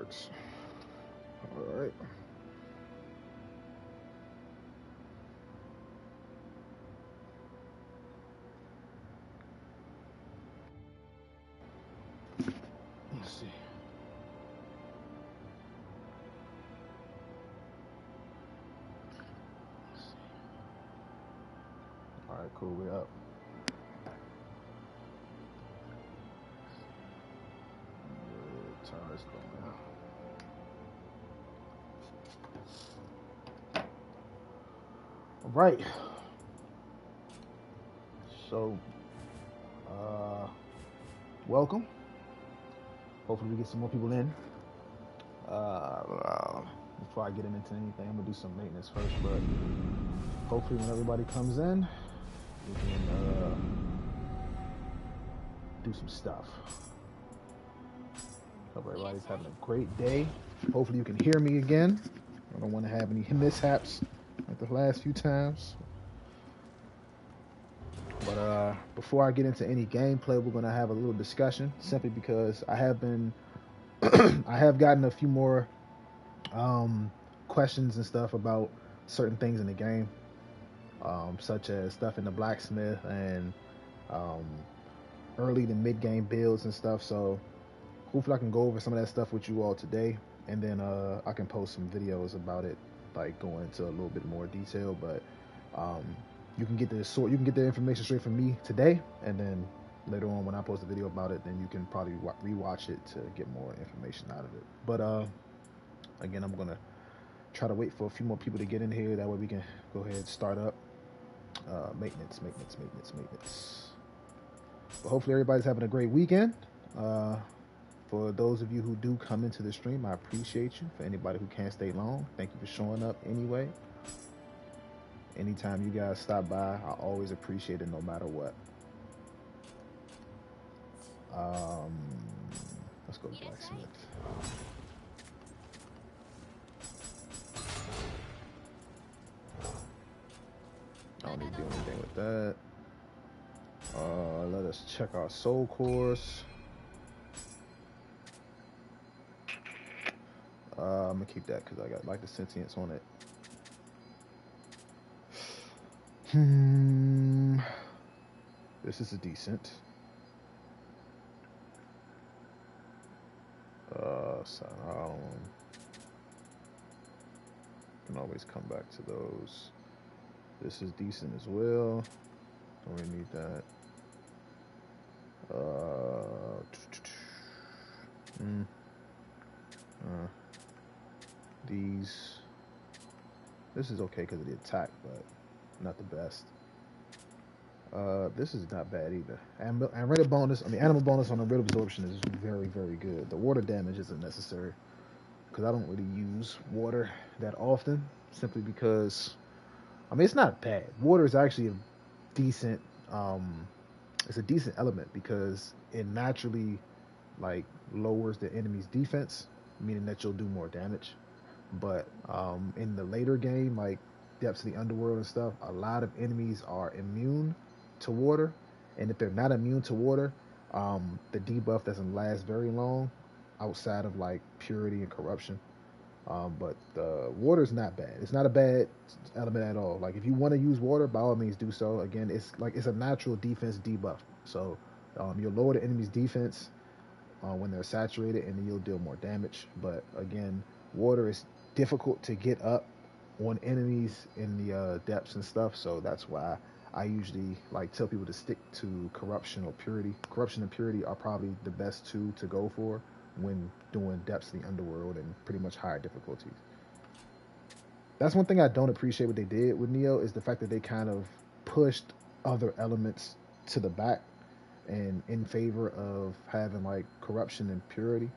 works. All right. Let's see. All right, cool. We're up. Turn this going now. All right. So, welcome. Hopefully, we get some more people in. Before I get into anything, I'm gonna do some maintenance first. But hopefully, when everybody comes in, we can do some stuff. Hope everybody's having a great day. Hopefully, you can hear me again. I don't want to have any mishaps like the last few times. But before I get into any gameplay, we're gonna have a little discussion. Simply because I have been, I have gotten a few more questions and stuff about certain things in the game, such as stuff in the blacksmith and um, early to mid game builds and stuff. So hopefully I can go over some of that stuff with you all today, and then I can post some videos about it, like going into a little bit more detail. But um, you can get the information straight from me today, and then later on when I post a video about it, then you can probably rewatch it to get more information out of it. But again, I'm gonna try to wait for a few more people to get in here. That way we can go ahead and start up. Maintenance. But hopefully everybody's having a great weekend. For those of you who do come into the stream, I appreciate you. For anybody who can't stay long, thank you for showing up anyway. Anytime you guys stop by, I always appreciate it no matter what. Let's go to blacksmith. I don't need to do anything with that. Let us check our soul course. I'm gonna keep that because I got like the sentience on it. This is a decent. So can always come back to those. This is decent as well. Don't really need that. This is okay because of the attack, but not the best. This is not bad either. And red bonus, animal bonus on the red absorption is very, very good. The water damage isn't necessary because I don't really use water that often, simply because, it's not bad. Water is actually a decent, it's a decent element because it naturally like lowers the enemy's defense, meaning that you'll do more damage. But in the later game, like Depths of the Underworld and stuff, a lot of enemies are immune to water, and if they're not immune to water, the debuff doesn't last very long outside of like purity and corruption. But the water is not bad. It's not a bad element at all. Like if you want to use water, by all means do so. Again, it's a natural defense debuff. So you'll lower the enemy's defense when they're saturated, and then you'll deal more damage. But again, water is difficult to get up on enemies in the depths and stuff. So that's why I usually like tell people to stick to corruption or purity. Corruption and purity are probably the best two to go for when doing Depths of the Underworld and pretty much higher difficulties. That's one thing I don't appreciate what they did with Nioh, is the fact that they kind of pushed other elements to the back and in favor of having like corruption and purity,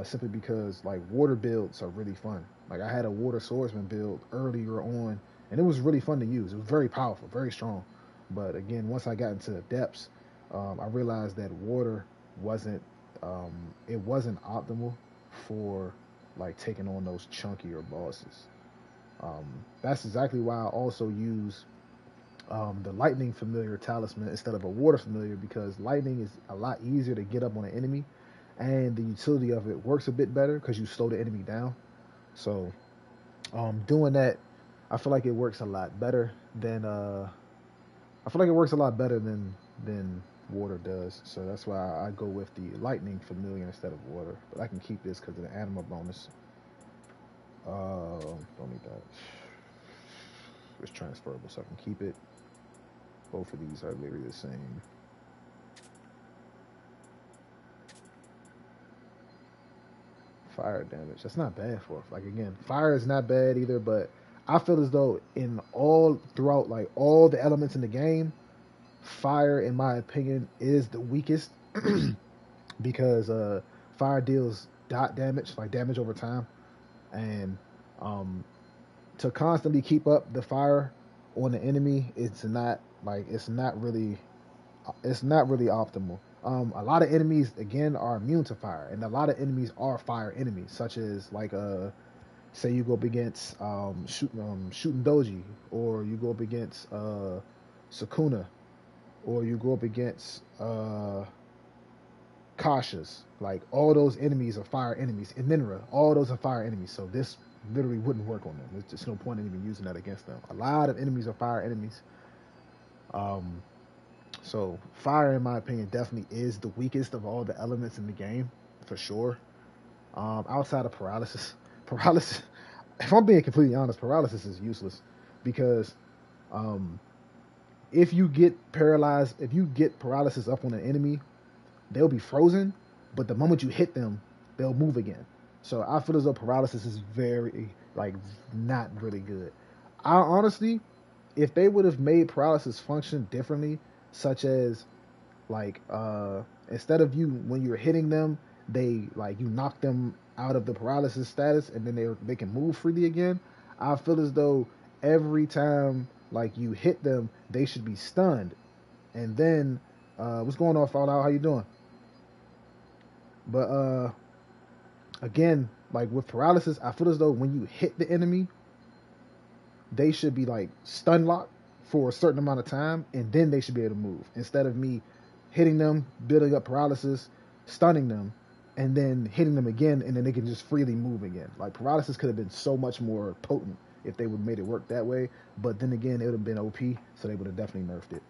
simply because like water builds are really fun. Like I had a water swordsman build earlier on, and it was really fun to use. It was very powerful, very strong. But again, once I got into the depths, I realized that water wasn't optimal for like taking on those chunkier bosses. That's exactly why I also use the lightning familiar talisman instead of a water familiar, because lightning is a lot easier to get up on an enemy, and the utility of it works a bit better because you slow the enemy down. So doing that, I feel like it works a lot better than than water does. So that's why I go with the lightning familiar instead of water. But I can keep this because of the animal bonus. Don't need that. It's transferable, so I can keep it. Both of these are literally the same. Fire damage. That's not bad for it. Like again, fire is not bad either, but I feel as though in all throughout like all the elements in the game, fire in my opinion is the weakest because fire deals dot damage, like damage over time, and um to constantly keep up the fire on the enemy, it's not really optimal. A lot of enemies again are immune to fire, and a lot of enemies are fire enemies, such as like say you go up against shooting Doji, or you go up against Sukuna, or you go up against Kasha's. Like all those enemies are fire enemies. In Minra, all those are fire enemies. So this literally wouldn't work on them. There's just no point in even using that against them. A lot of enemies are fire enemies. Um, So fire, in my opinion, definitely is the weakest of all the elements in the game, for sure. Outside of paralysis, paralysis. If I'm being completely honest, paralysis is useless because um, if you get paralyzed, if you get paralysis up on an enemy, they'll be frozen, but the moment you hit them, they'll move again. So I feel as though paralysis is very like not really good. I honestly, if they would have made paralysis function differently, such as like instead of you when you're hitting them, they like you knock them out of the paralysis status and then they can move freely again. I feel as though every time like you hit them, they should be stunned. And then what's going on, Fallout? How you doing? But again, like with paralysis, I feel as though when you hit the enemy, they should be like stun locked for a certain amount of time, and then they should be able to move. Instead of me hitting them, building up paralysis, stunning them, and then hitting them again, and then they can just freely move again. Like paralysis could have been so much more potent if they would have made it work that way. But then again, it would have been OP, so they would have definitely nerfed it.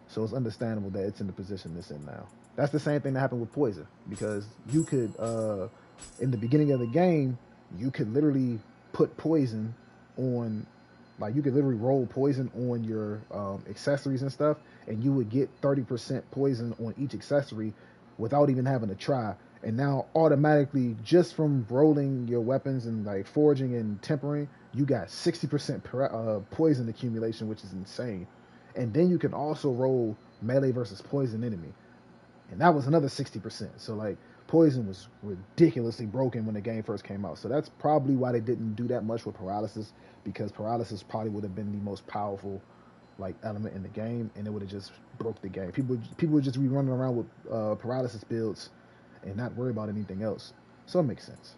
So it's understandable that it's in the position it's in now. That's the same thing that happened with poison, because you could in the beginning of the game, you could literally put poison on, like you could literally roll poison on your accessories and stuff, and you would get 30% poison on each accessory without even having to try. And now automatically, just from rolling your weapons and like forging and tempering, you got 60% poison accumulation, which is insane. And then you can also roll melee versus poison enemy, and that was another 60%. So like poison was ridiculously broken when the game first came out. So that's probably why they didn't do that much with paralysis, because paralysis probably would have been the most powerful like element in the game, and it would have just broke the game. People would just be running around with paralysis builds and not worry about anything else. So it makes sense.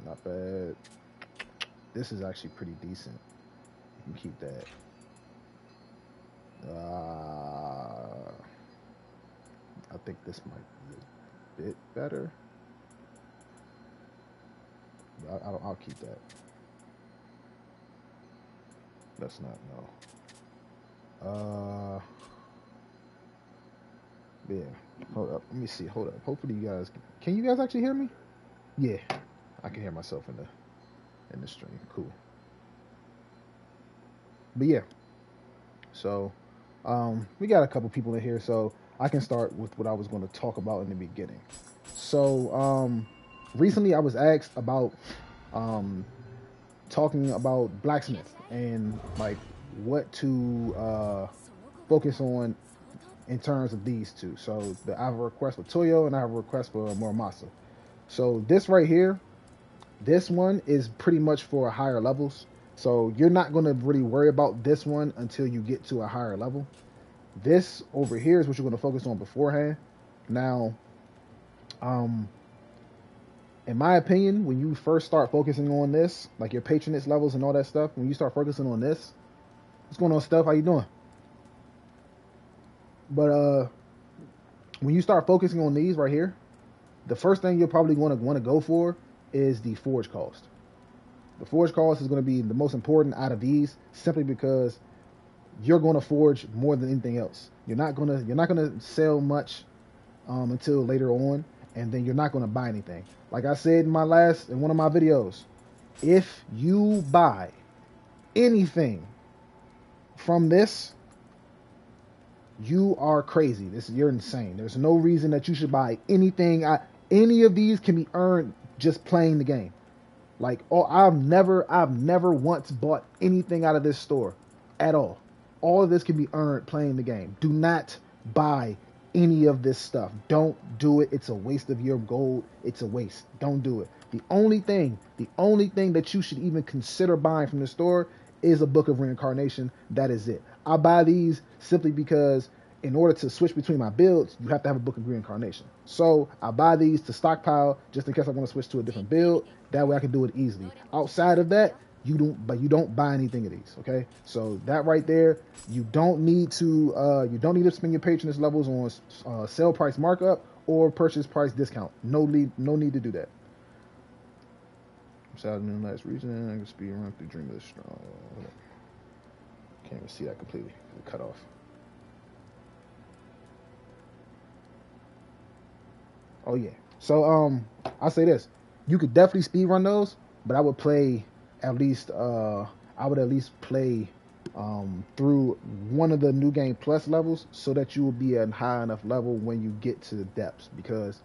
Not bad. This is actually pretty decent. You can keep that. I think this might be a bit better. I'll keep that. Let's not know. Yeah. Hold up. Let me see. Hold up. Hopefully you guys can you guys actually hear me? Yeah, I can hear myself in the stream. Cool. But yeah. So, we got a couple people in here, so I can start with what I was going to talk about in the beginning. So, recently I was asked about talking about blacksmith and like what to focus on in terms of these two. So I have a request for Toyo and I have a request for Muramasa. So this right here, this one is pretty much for higher levels. So you're not going to really worry about this one until you get to a higher level. This over here is what you're going to focus on beforehand. Now, in my opinion, when you first start focusing on this, like your patronage levels and all that stuff, when you start focusing on this, what's going on, Steph? How you doing? But when you start focusing on these right here, the first thing you're probably going to want to go for is the forge cost. The forge cost is going to be the most important out of these, simply because you're going to forge more than anything else. You're not gonna sell much until later on, and then you're not going to buy anything. Like I said in one of my videos, if you buy anything from this, you are crazy. You're insane. There's no reason that you should buy anything. Any of these can be earned just playing the game. Like, I've never once bought anything out of this store at all. All of this can be earned playing the game. Do not buy any of this stuff. Don't do it. It's a waste of your gold. It's a waste. Don't do it. The only thing that you should even consider buying from the store is a Book of Reincarnation. That is it. I buy these simply because in order to switch between my builds, you have to have a Book of Reincarnation. So I buy these to stockpile just in case I want to switch to a different build. That way I can do it easily. Outside of that, you don't buy anything of these. Okay, so that right there, you don't need to spend your patronage levels on sale price markup or purchase price discount. No need to do that. South in the last region, I can speed around through Dream of the Strong. Can't even see that completely. Cut off. Oh yeah. So I'll say this: you could definitely speed run those, but I would play at least play through one of the New Game Plus levels, so that you will be at a high enough level when you get to the depths, because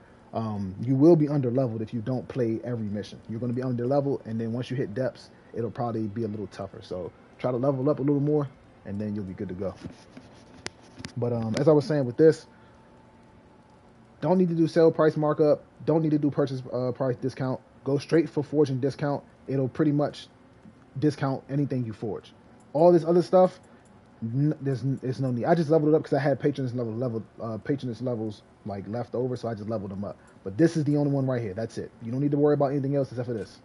you will be under leveled if you don't play every mission. You're going to be under leveled, and then once you hit depths, it'll probably be a little tougher. So try to level up a little more, and then you'll be good to go. But as I was saying with this, don't need to do sale price markup. Don't need to do purchase price discount. Go straight for forging discount. It'll pretty much discount anything you forge. All this other stuff, there's no need. I just leveled it up because I had patronage levels like left over, so I just leveled them up. But this is the only one right here. That's it. You don't need to worry about anything else except for this.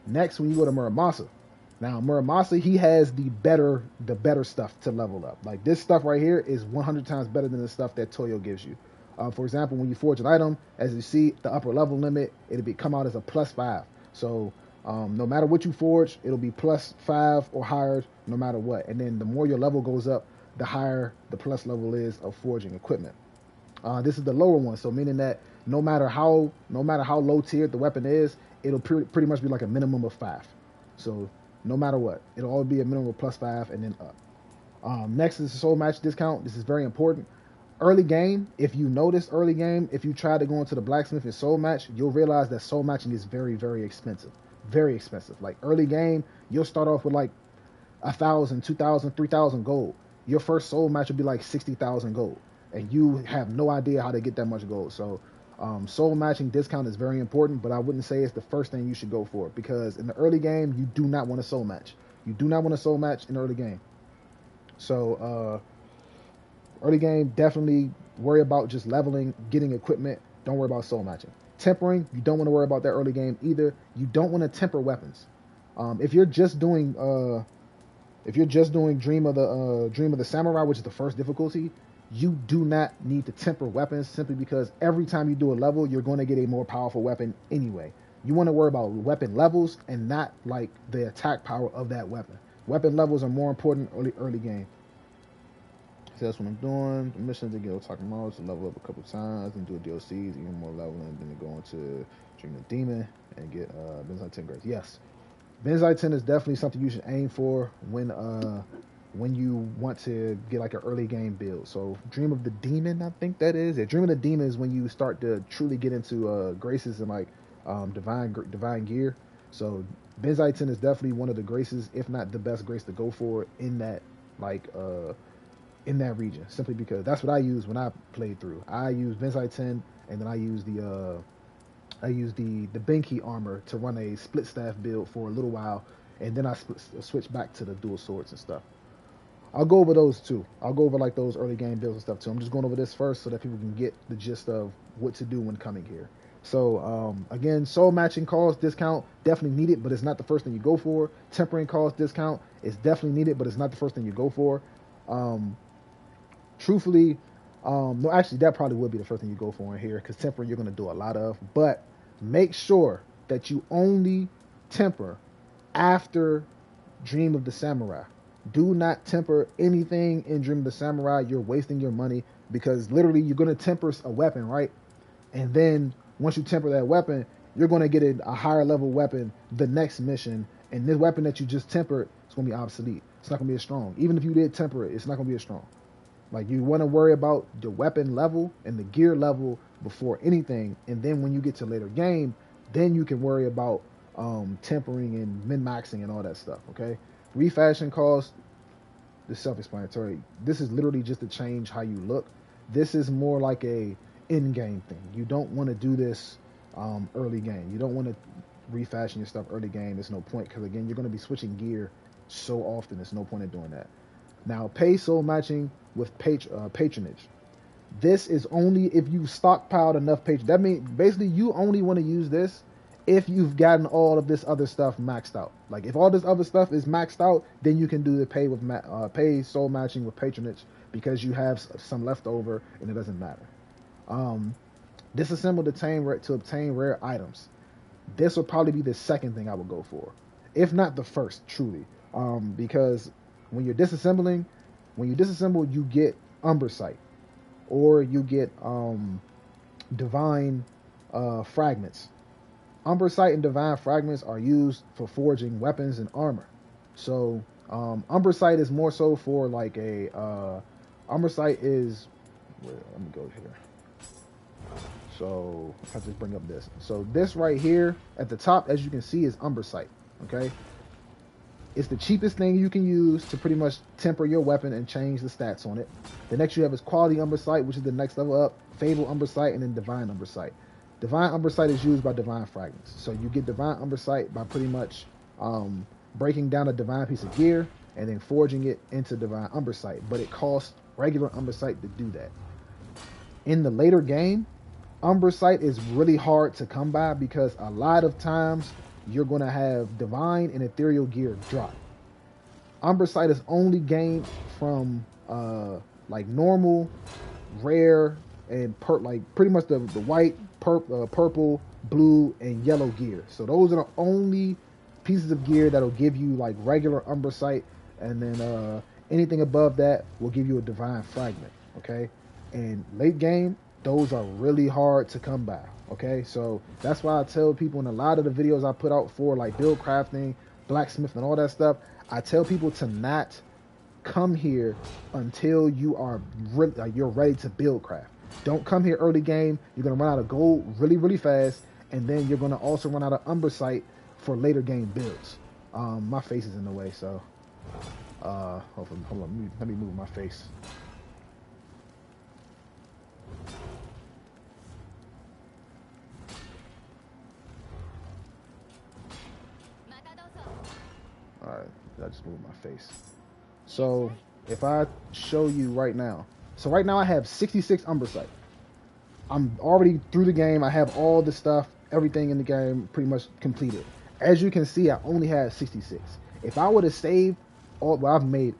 Next, when you go to Muramasa, now Muramasa, he has the better stuff to level up. Like this stuff right here is 100 times better than the stuff that Toyo gives you. For example, when you forge an item, as you see, the upper level limit, it'll come out as a +5. So no matter what you forge, it'll be +5 or higher no matter what. And then the more your level goes up, the higher the plus level is of forging equipment. This is the lower one, so meaning that no matter how low tiered the weapon is, it'll pretty much be like a minimum of 5. So no matter what, it'll all be a minimum of +5 and then up. Next is the soul match discount. This is very important. Early game, if you notice if you try to go into the blacksmith and soul match, you'll realize that soul matching is very, very expensive. Very expensive. Like early game, you'll start off with like 1,000, 2,000, 3,000 gold. Your first soul match will be like 60,000 gold, and you have no idea how to get that much gold. So soul matching discount is very important, but I wouldn't say it's the first thing you should go for, because in the early game, you do not want a soul match. You do not want a soul match in the early game. So early game, definitely worry about just leveling, getting equipment. Don't worry about soul matching. Tempering, you don't want to worry about that early game either. You don't want to temper weapons. If you're just doing Dream of the Samurai, which is the first difficulty, you do not need to temper weapons, simply because every time you do a level, you're going to get a more powerful weapon anyway. You want to worry about weapon levels and not like the attack power of that weapon. Weapon levels are more important early game. So that's what I'm doing. The missions to get Otakumaru to level up a couple times and do a DLCs, even more leveling, then to go into Dream of the Demon and get Benzai 10 grades. Yes, Benzai 10 is definitely something you should aim for when you want to get like an early game build. So Dream of the Demon, I think that is. Yeah, Dream of the Demon is when you start to truly get into graces and like divine gear. So Benzai 10 is definitely one of the graces, if not the best grace to go for in that in that region, simply because that's what I use when I played through. I use Benzai 10, and then I use the Benki armor to run a split staff build for a little while, and then I switch back to the dual swords and stuff. I'll go over those too. I'll go over like those early game builds and stuff too. I'm just going over this first so that people can get the gist of what to do when coming here. So again, soul matching cost discount, definitely needed, but it's not the first thing you go for. Tempering cost discount is definitely needed, but it's not the first thing you go for. Truthfully, No, actually, that probably would be the first thing you go for in here, because tempering you're going to do a lot of. But make sure that you only temper after Dream of the Samurai. Do not temper anything in Dream of the Samurai. You're wasting your money, because literally you're going to temper a weapon, right? And then once you temper that weapon, you're going to get a higher level weapon the next mission. And this weapon that you just tempered is going to be obsolete. It's not going to be as strong. Even if you did temper it, it's not going to be as strong. Like, you want to worry about the weapon level and the gear level before anything. And then when you get to later game, then you can worry about tempering and min-maxing and all that stuff, okay? Refashion cost is self-explanatory. This is literally just to change how you look. This is more like a in-game thing. You don't want to do this early game. You don't want to refashion your stuff early game. There's no point, because again, you're going to be switching gear so often. There's no point in doing that. Now, pay soul matching with patronage. This is only if you stockpiled enough patronage. That means basically you only want to use this if you've gotten all of this other stuff maxed out. Like, if all this other stuff is maxed out, then you can do the pay soul matching with patronage, because you have some left over and it doesn't matter. Disassemble to obtain rare items. This will probably be the second thing I would go for, if not the first, truly. Because when you disassemble, you get Umber Sight, or you get Divine Fragments. Umber Sight and Divine Fragments are used for forging weapons and armor. So Umber Sight is more so for like Umber Sight is, let me go here. So I'll just bring up this. So this right here at the top, as you can see, is Umber Sight. Okay, it's the cheapest thing you can use to pretty much temper your weapon and change the stats on it. The next you have is Quality Umber Sight, which is the next level up, Fable Umber Sight, and then Divine Umber Sight. Divine Umber Sight is used by Divine Fragments. So you get Divine Umber Sight by pretty much breaking down a divine piece of gear and then forging it into Divine Umber Sight. But it costs regular Umber Sight to do that. In the later game, Umber Sight is really hard to come by, because a lot of times you're going to have divine and ethereal gear drop. Umber Sight is only gained from like normal, rare, and like pretty much the white, purple, blue, and yellow gear. So those are the only pieces of gear that'll give you like regular Umber Sight, and then anything above that will give you a divine fragment. Okay, and late game, those are really hard to come by. Okay, so that's why I tell people in a lot of the videos I put out for like build crafting, blacksmith, and all that stuff, I tell people to not come here until you are you're ready to build craft. Don't come here early game. You're gonna run out of gold really, really fast, and then you're gonna also run out of Umber Sight for later game builds. My face is in the way, so hold on, let me move my face. Alright, I just moved my face. So if I show you right now, so right now I have 66 Umber Sight. I'm already through the game. I have all the stuff, everything in the game pretty much completed. As you can see, I only have 66. If I would have saved all, well, I've made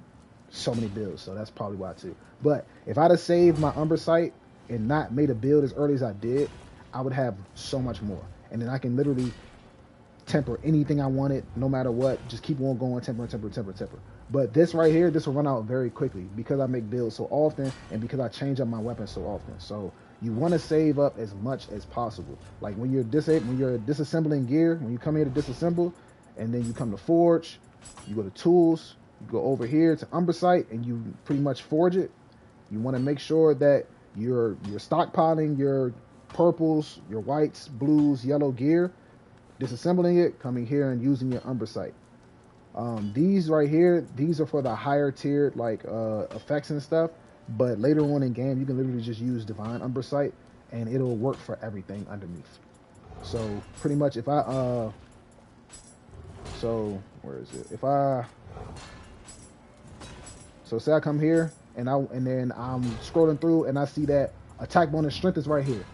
so many builds, so that's probably why too. But if I'd have saved my Umber Sight and not made a build as early as I did, I would have so much more. And then I can literally temper anything I wanted, no matter what. Just keep on going, temper. But this right here, this will run out very quickly, because I make builds so often and because I change up my weapons so often. So you want to save up as much as possible. Like when you're disassembling gear, when you come here to disassemble, and then you come to forge, you go to tools, you go over here to Umber Sight, and you pretty much forge it. You want to make sure that you're stockpiling your purples, your whites, blues, yellow gear, disassembling it, coming here and using your Umber Sight. These right here, these are for the higher tiered like effects and stuff. But later on in game, you can literally just use Divine Umber Sight, and it'll work for everything underneath. So pretty much, if I so where is it? So say I come here and then I'm scrolling through and I see that attack bonus strength is right here,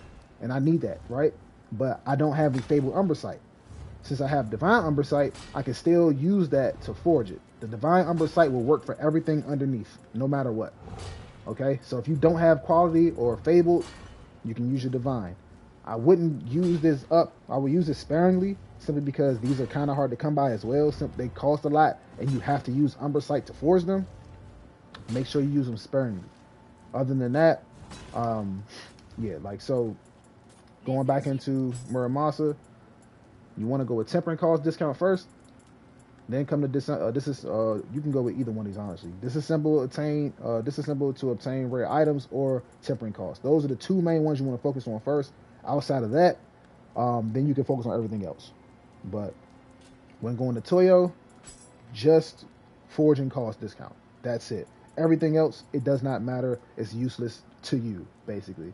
and I need that, right? But I don't have the Fable Umber Sight. Since I have Divine Umber Sight, I can still use that to forge it. The Divine Umber Sight will work for everything underneath, no matter what. Okay, so if you don't have quality or fabled, you can use your divine. I wouldn't use this up. I would use it sparingly, simply because these are kind of hard to come by as well. They cost a lot, and you have to use Umbrasight to forge them. Make sure you use them sparingly. Other than that, um, yeah, like so. Going back into Muramasa, you want to go with tempering cost discount first, then come to you can go with either one of these honestly. Disassemble to obtain rare items or tempering cost. Those are the two main ones you want to focus on first. Outside of that, then you can focus on everything else. But when going to Toyo, just forging cost discount. That's it. Everything else, it does not matter. It's useless to you, basically.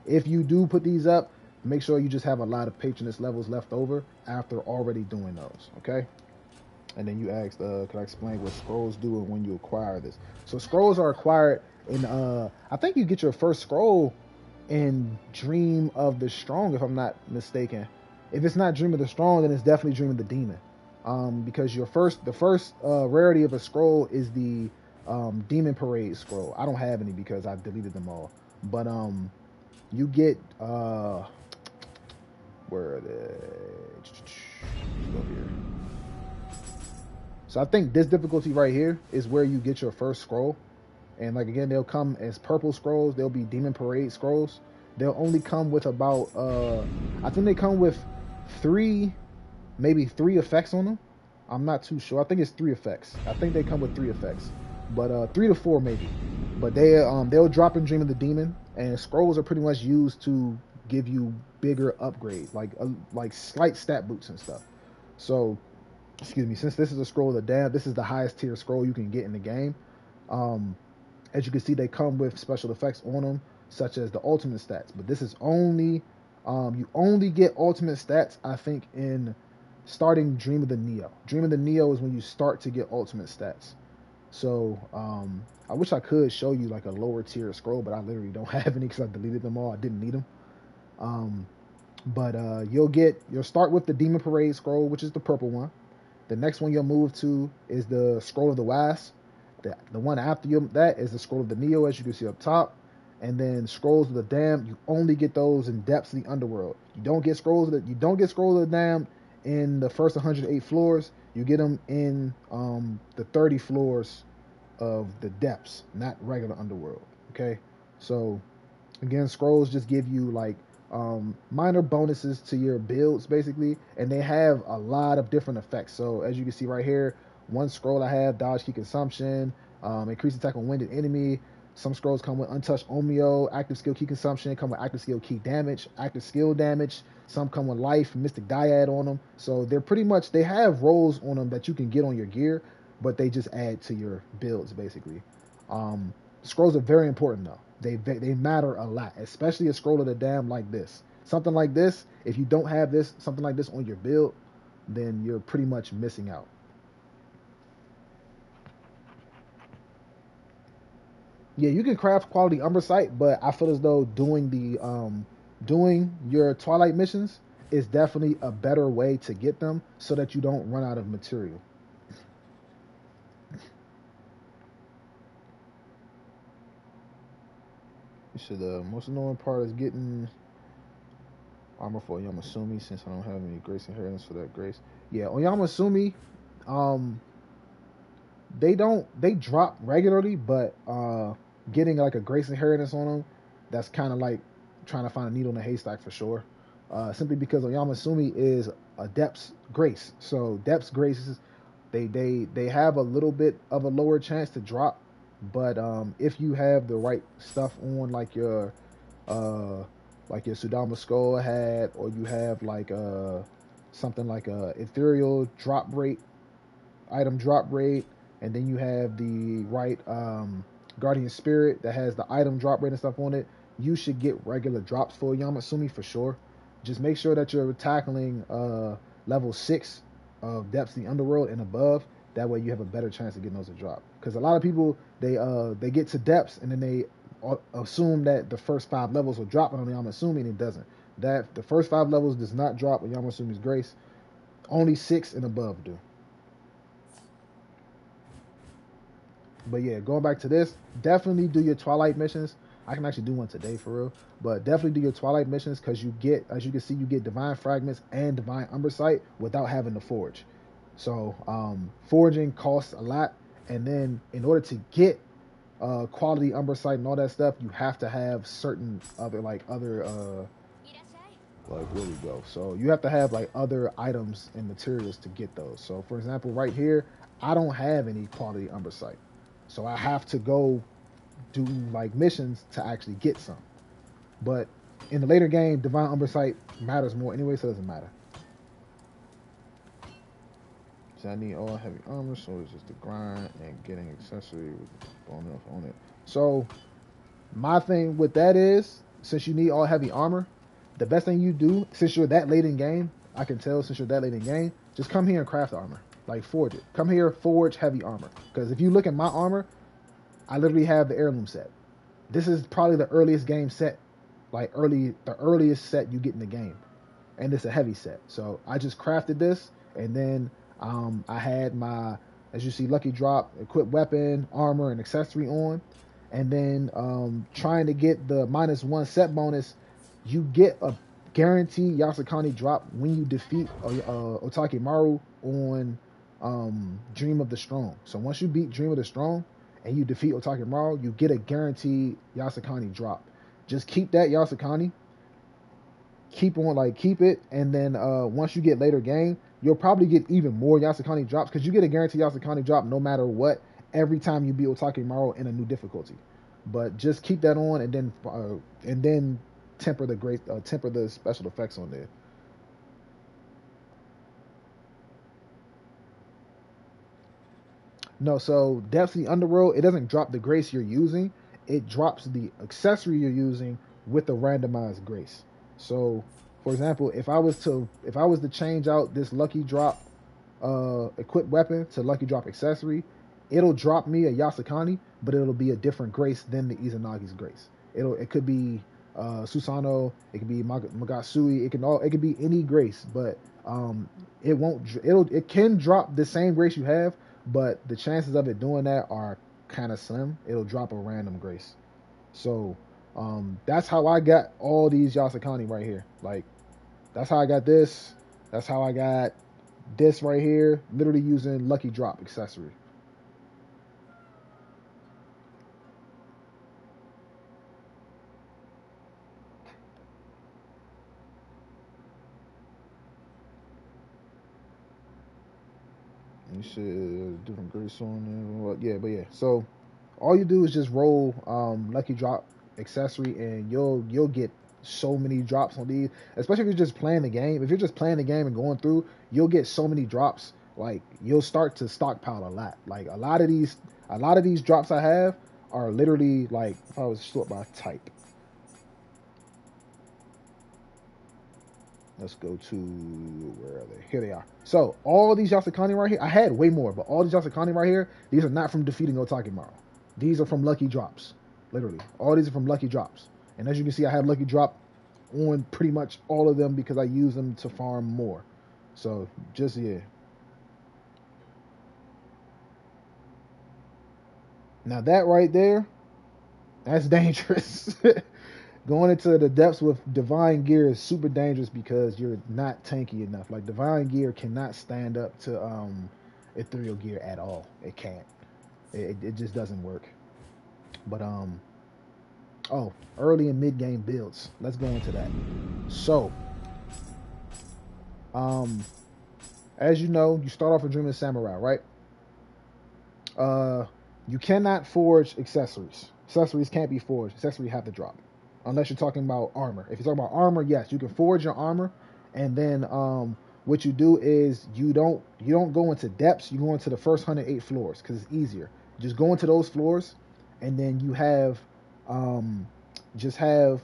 If you do put these up, make sure you just have a lot of patroness levels left over after already doing those, okay? And then you asked, could I explain what scrolls do and when you acquire this? So scrolls are acquired in, I think you get your first scroll in Dream of the Strong, if I'm not mistaken. If it's not Dream of the Strong, then it's definitely Dream of the Demon. Because the first rarity of a scroll is the Demon Parade scroll. I don't have any because I deleted them all. But you get where are they? Let's go here. So I think this difficulty right here is where you get your first scroll. And like again, they'll come as purple scrolls. They'll be Demon Parade scrolls. They'll only come with about I think they come with maybe three effects on them. I'm not too sure. I think it's 3 effects. I think they come with 3 effects, but 3 to 4 maybe. But they'll drop in Dream of the Demon, and scrolls are pretty much used to give you bigger upgrades, like slight stat boosts and stuff. So, excuse me. Since this is a scroll of the damned, this is the highest tier scroll you can get in the game. Um, as you can see, they come with special effects on them, such as the ultimate stats. But this is only you only get ultimate stats, I think, in starting Dream of the Nioh. Dream of the Nioh is when you start to get ultimate stats. So I wish I could show you like a lower tier scroll, but I literally don't have any because I deleted them all. I didn't need them. But you'll start with the Demon Parade scroll, which is the purple one. The next one you'll move to is the Scroll of the Wise. The one after that is the Scroll of the Nioh, as you can see up top. And then Scrolls of the Damned, you only get those in Depths of the Underworld. You don't get Scrolls of the Damned in the first 108 floors. You get them in the 30 floors of the Depths, not regular Underworld. Okay, so again, scrolls just give you like minor bonuses to your builds basically, and they have a lot of different effects. So as you can see right here, one scroll I have dodge key consumption, increase attack on winded enemy. Some scrolls come with untouched omeo, active skill key consumption, come with active skill key damage, active skill damage. Some come with life, mystic dyad on them. So they're pretty much, they have roles on them that you can get on your gear, but they just add to your builds basically. Scrolls are very important though. They matter a lot, especially a scroll of the damned like this. Something like this, if you don't have something like this on your build, then you're pretty much missing out. Yeah, you can craft quality Umbrasight, but I feel as though doing your Twilight missions is definitely a better way to get them so that you don't run out of material. You said the most annoying part is getting armor for Yamasumi since I don't have any grace inheritance for that grace. Yeah, on Yamasumi, um, they drop regularly, but getting like a grace inheritance on them, that's kind of like trying to find a needle in a haystack for sure. Simply because Oyamasumi is a depths grace, so depths graces they have a little bit of a lower chance to drop, but if you have the right stuff on, uh, like your Sudama skull hat, or you have like something like a ethereal drop rate, item drop rate, and then you have the right guardian spirit that has the item drop rate and stuff on it, you should get regular drops for Yamasumi for sure. Just make sure that you're tackling level 6 of depths of the underworld and above. That way you have a better chance of getting those to drop, because a lot of people they get to depths and then they assume that the first 5 levels will drop on Yamasumi, and it doesn't. That the first 5 levels does not drop on Yamasumi's grace. Only 6 and above do. But yeah, going back to this, definitely do your Twilight missions. I can actually do one today for real, but definitely do your Twilight missions because you get, as you can see, you get Divine Fragments and Divine Umbersight without having to forge. So foraging costs a lot, and then in order to get quality Umbersight and all that stuff, you have to have certain other like where we go. So you have to have like other items and materials to get those. So for example, right here, I don't have any quality Umbersight, so I have to go do like missions to actually get some. But in the later game, Divine Umbersight matters more anyway, so it doesn't matter. So I need all heavy armor, so it's just the grind and getting accessory with bonus on it. So my thing with that is, since you need all heavy armor, the best thing you do, since you're that late in game, I can tell since you're that late in game, just come here and craft armor. Like forge it. Come here, forge heavy armor. Because if you look at my armor, I literally have the heirloom set. This is probably the earliest game set, the earliest set you get in the game, and it's a heavy set. So I just crafted this, and then I had my, as you see, lucky drop, equipped weapon, armor, and accessory on, and then trying to get the -1 set bonus. You get a guaranteed Yasukani drop when you defeat Otakimaru on Dream of the Strong. So once you beat Dream of the Strong and you defeat Otakimaru, you get a guaranteed Yasukani drop. Just keep that Yasukani. Keep it, and then once you get later game, you'll probably get even more Yasukani drops because you get a guaranteed Yasukani drop no matter what every time you beat Otakimaru in a new difficulty. But just keep that on, and then temper the special effects on there. No, so Depths of the Underworld, it doesn't drop the grace you're using. It drops the accessory you're using with the randomized grace. So, for example, if I was to change out this lucky drop equipped weapon to lucky drop accessory, it'll drop me a Yasukani, but it'll be a different grace than the Izanagi's grace. It could be Susano, it could be Magasui, it could be any grace, but it can drop the same grace you have, but the chances of it doing that are kind of slim. It'll drop a random grace. So that's how I got all these Yasukani right here. Like that's how I got this. That's how I got this right here. Literally using lucky drop accessory. You should different grace on there. Yeah, but yeah. So all you do is just roll lucky drop accessory, and you'll get so many drops on these. Especially if you're just playing the game. If you're just playing the game and going through, you'll get so many drops. Like you'll start to stockpile a lot. Like a lot of these drops I have are literally like, if I was to sort by type. Let's go to, where are they? Here they are. So all these Yasukani right here, I had way more, but all these Yasukani right here, these are not from defeating Otakimaru. These are from lucky drops. Literally. All these are from lucky drops. And as you can see, I had lucky drop on pretty much all of them because I use them to farm more. So just, yeah. Now that right there, that's dangerous. Going into the depths with divine gear is super dangerous because you're not tanky enough. Like divine gear cannot stand up to ethereal gear at all. It can't. It just doesn't work. But oh, early and mid game builds. Let's go into that. So um as you know, you start off with Dreaming Samurai, right? You cannot forge accessories. Accessories can't be forged. Accessories have to drop. Unless you're talking about armor. If you're talking about armor, yes, you can forge your armor, and then what you do is you don't go into depths. You go into the first 108 floors because it's easier. Just go into those floors, and then you have just have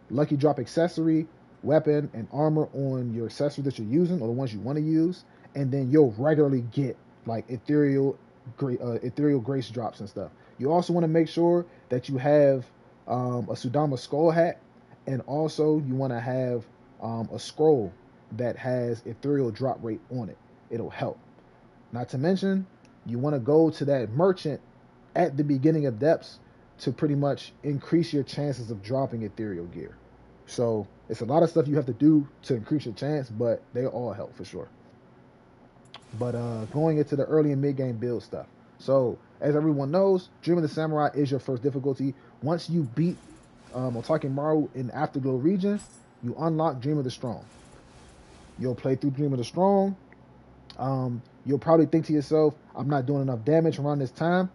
lucky drop accessory, weapon, and armor on your accessory that you're using or the ones you want to use, and then you'll regularly get like ethereal grace drops and stuff. You also want to make sure that you have a Sudama skull hat, and also you want to have a scroll that has ethereal drop rate on it. It'll help. Not to mention, you want to go to that merchant at the beginning of depths to pretty much increase your chances of dropping ethereal gear. So it's a lot of stuff you have to do to increase your chance, but they all help for sure. But going into the early and mid game build stuff. So as everyone knows, Dream of the Samurai is your first difficulty. Once you beat Otakimaru in Afterglow region, you unlock Dream of the Strong. You'll play through Dream of the Strong. You'll probably think to yourself, I'm not doing enough damage around this time.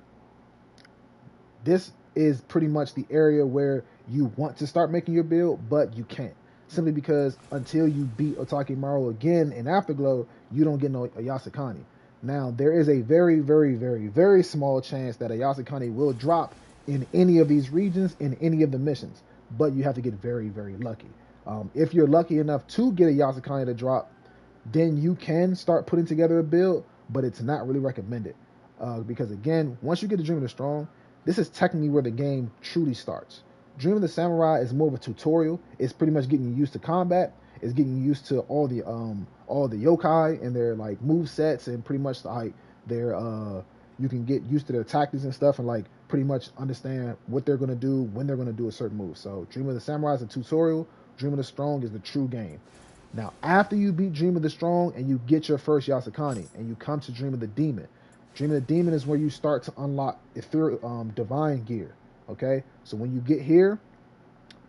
This is pretty much the area where you want to start making your build, but you can't. Simply because until you beat Otakimaru again in Afterglow, you don't get no Yasukani. Now, there is a very, very, very, very small chance that a Yasukani will drop in any of these regions, in any of the missions. But you have to get very, very lucky. If you're lucky enough to get a Yasukani to drop, then you can start putting together a build, but it's not really recommended. Because again, once you get to Dream of the Strong, this is technically where the game truly starts. Dream of the Samurai is more of a tutorial. It's pretty much getting you used to combat. It's getting you used to all the yokai and their like move sets, and pretty much like their you can get used to their tactics and stuff, and like pretty much understand what they're gonna do when they're gonna do a certain move. So Dream of the Samurai is a tutorial. Dream of the Strong is the true game. Now, after you beat Dream of the Strong and you get your first Yasukani and you come to Dream of the Demon, Dream of the Demon is where you start to unlock divine gear. Okay, so when you get here,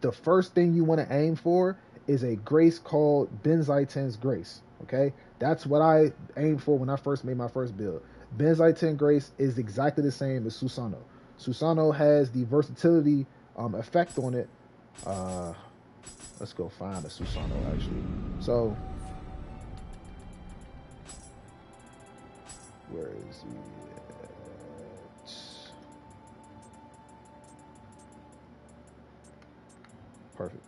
the first thing you want to aim for is a grace called Benzai Ten's Grace. Okay, that's what I aimed for when I first made my first build. Benzai Ten Grace is exactly the same as Susanoo. Susanoo has the versatility effect on it. Let's go find a Susanoo actually. So, where is he? Perfect.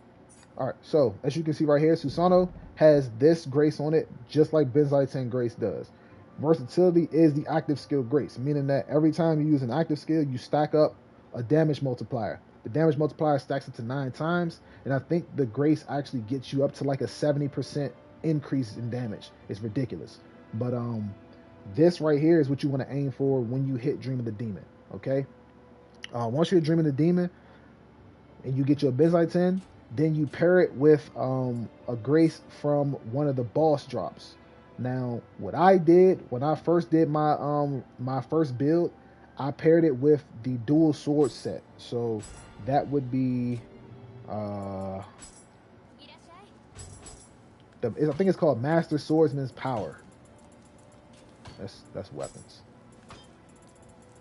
All right, so as you can see right here, Susanoo has this grace on it, just like Benzai Ten Grace does. Versatility is the active skill grace, meaning that every time you use an active skill, you stack up a damage multiplier. The damage multiplier stacks it to 9 times, and I think the grace actually gets you up to like a 70% increase in damage. It's ridiculous. But this right here is what you want to aim for when you hit Dream of the Demon. Okay. Once you hit Dream of the Demon and you get your Benzai Ten, then you pair it with a grace from one of the boss drops. Now, what I did when I first did my first build, I paired it with the dual sword set. So that would be I think it's called Master Swordsman's Power. That's weapons.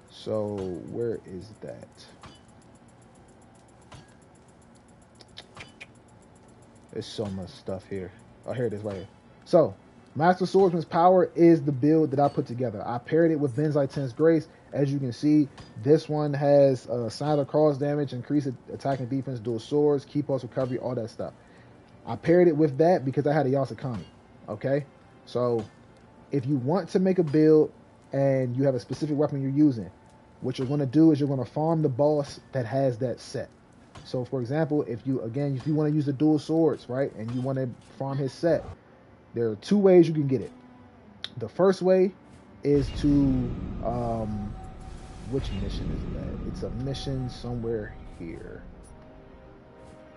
So where is that? There's so much stuff here. Oh, here it is right here. So Master Swordsman's Power is the build that I put together. I paired it with Benzai Ten's Grace. As you can see, this one has sign of cross damage, increased attack and defense, dual swords, key pulse recovery, all that stuff. I paired it with that because I had a Yasukani. Okay? So if you want to make a build and you have a specific weapon you're using, what you're going to do is you're going to farm the boss that has that set. So for example, if you want to use the dual swords, right, and you want to farm his set, there are 2 ways you can get it. The first way is to which mission is that? It's a mission somewhere here.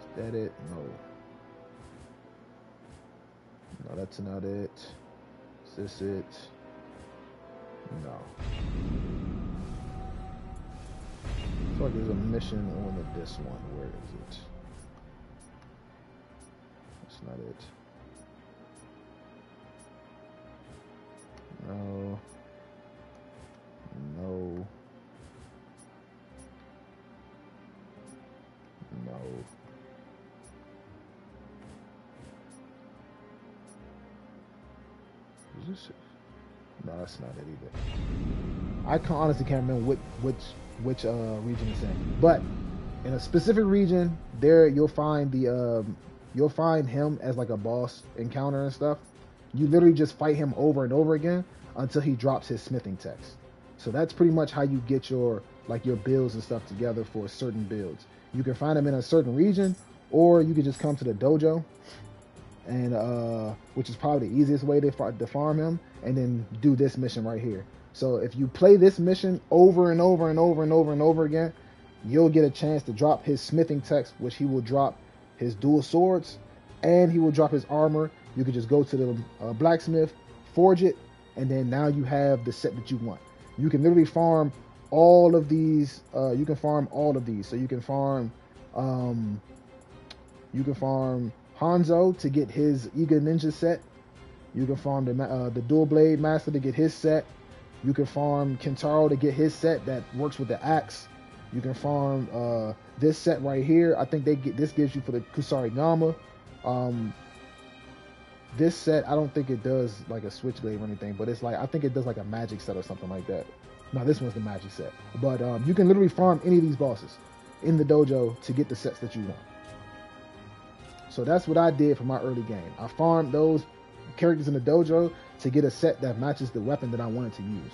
Is that it? No, that's not it. Is this it? No. I feel like there's a mission on this one. Where is it? That's not it. No. No. No. Is this it? No, that's not it either. I honestly can't remember which region it's in. But in a specific region, there you'll find him as like a boss encounter and stuff. You literally just fight him over and over again until he drops his smithing text. So that's pretty much how you get your builds and stuff together for certain builds. You can find him in a certain region, or you can just come to the dojo, and which is probably the easiest way to farm him, and then do this mission right here. So if you play this mission over and over and over and over and over again, you'll get a chance to drop his smithing text, which he will drop his dual swords, and he will drop his armor. You can just go to the blacksmith, forge it, and then now you have the set that you want. You can literally farm all of these. You can farm all of these. So you can farm Hanzo to get his Eager Ninja set. You can farm the Dual Blade Master to get his set. You can farm Kentaro to get his set that works with the axe. You can farm this set right here. I think this gives you for the Kusarigama. This set, I don't think it does like a switchblade or anything, but it's like, I think it does like a magic set or something like that. No, this one's the magic set. But you can literally farm any of these bosses in the dojo to get the sets that you want. So that's what I did for my early game. I farmed those characters in the dojo to get a set that matches the weapon that I wanted to use.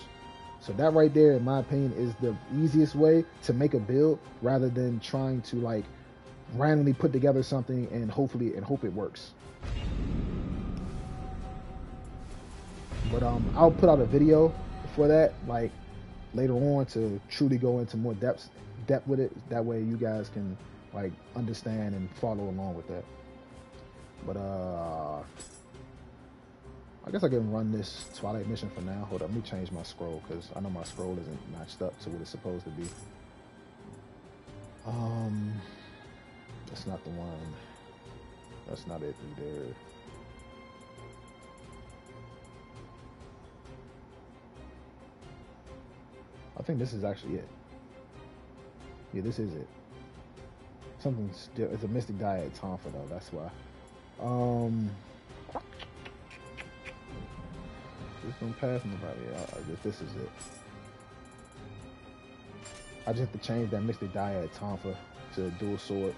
So that right there, in my opinion, is the easiest way to make a build rather than trying to like randomly put together something and hope it works. But I'll put out a video for that, like later on, to truly go into more depth with it. That way you guys can like understand and follow along with that. But I guess I can run this Twilight mission for now. Hold up, let me change my scroll because I know my scroll isn't matched up to what it's supposed to be. That's not the one. That's not it either. I think this is actually it. Yeah, this is it. Something still, it's a Mystic Diet Tonfa though, that's why. Just don't pass nobody. I guess this is it. I just have to change that Mystic Diet Tonfa to a dual sword.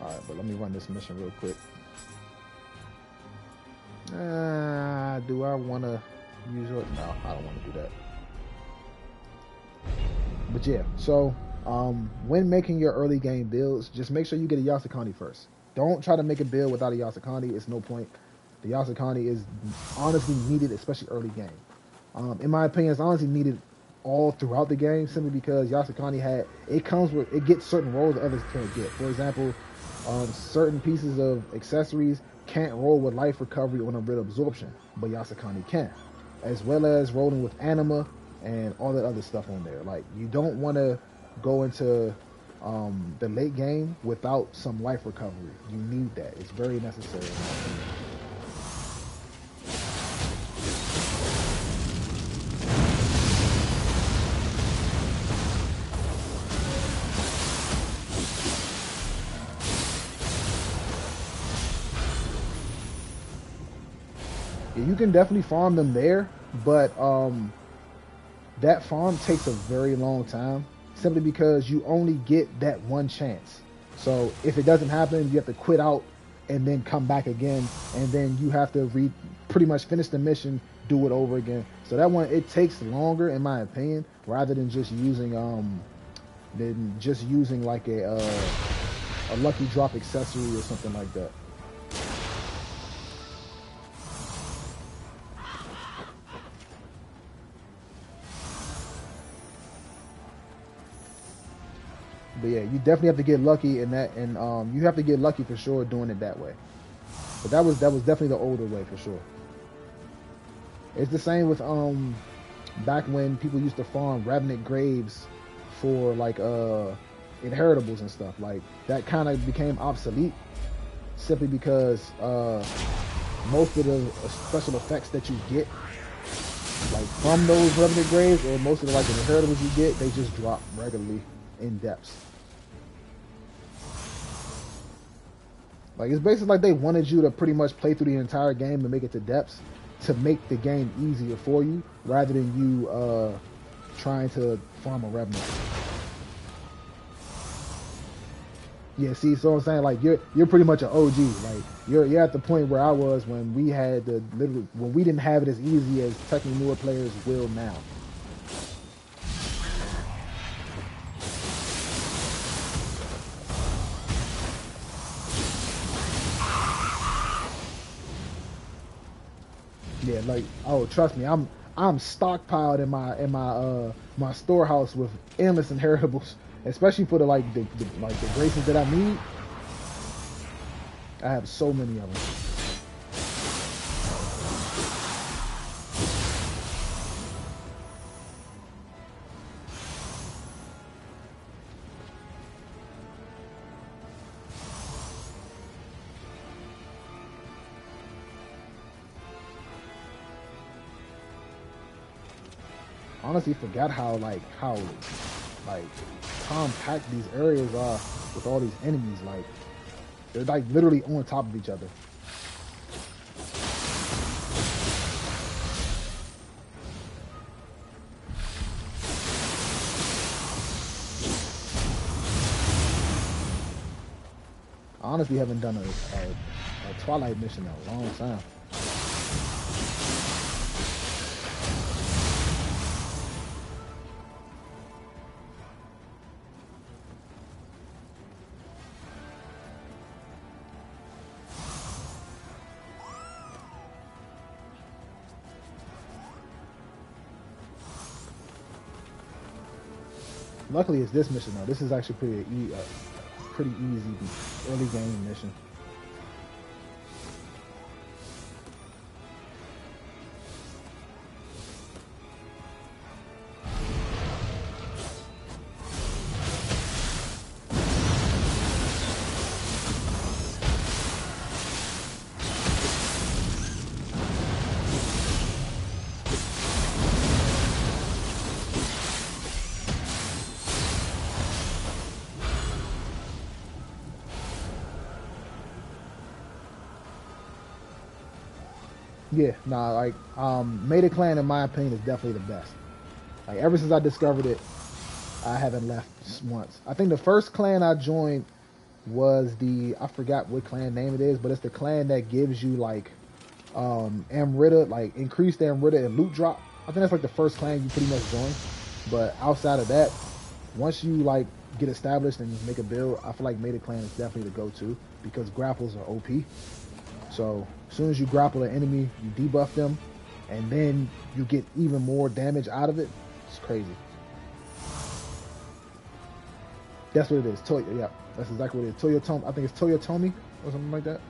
Alright, but let me run this mission real quick. Do I want to use it? No, I don't want to do that. But yeah, so when making your early game builds, just make sure you get a Yasakani first. Don't try to make a build without a Yasakani. It's no point. The Yasakani is honestly needed, especially early game. In my opinion, it's honestly needed all throughout the game, simply because Yasakani it gets certain roles that others can't get. For example, certain pieces of accessories can't roll with life recovery on a rid absorption, but Yasakani can, as well as rolling with anima and all that other stuff on there. Like, you don't want to go into the late game without some life recovery. You need that. It's very necessary in my opinion. You can definitely farm them there, but that farm takes a very long time, simply because you only get that one chance. So if it doesn't happen, you have to quit out and then come back again, and then you have to pretty much finish the mission, do it over again. So that one, it takes longer in my opinion, rather than just using like a lucky drop accessory or something like that. But yeah, you definitely have to get lucky in that, and you have to get lucky for sure doing it that way. But that was definitely the older way for sure. It's the same with back when people used to farm Revenant Graves for like inheritables and stuff. Like, that kind of became obsolete simply because most of the special effects that you get like from those Revenant Graves, or most of the like inheritables you get, they just drop regularly in depths. Like, it's basically like they wanted you to pretty much play through the entire game and make it to depths to make the game easier for you, rather than you trying to farm a Revenant. Yeah, see, so I'm saying, like, you're pretty much an OG. Like, you're at the point where I was when we had when we didn't have it as easy as technically newer players will now. Yeah, like, oh, trust me, I'm stockpiled in my storehouse with endless inheritables, especially for the graces that I need. I have so many of them. Honestly, forgot how compact these areas are with all these enemies. Like, they're like literally on top of each other. I honestly haven't done a Twilight mission in a long time. Luckily, it's this mission though. This is actually pretty easy early game mission. Yeah, nah, like Maiden Clan in my opinion is definitely the best. Like ever since I discovered it, I haven't left once. I think the first clan I joined was I forgot what clan name it is, but it's the clan that gives you like Amrita, like increased Amrita and loot drop. I think that's like the first clan you pretty much join. But outside of that, once you like get established and make a build, I feel like Maiden Clan is definitely the go-to because grapples are OP. So as soon as you grapple an enemy, you debuff them, and then you get even more damage out of it. It's crazy. That's what it is. Yeah, that's exactly what it is. Toyotomi. I think it's Toyotomi or something like that.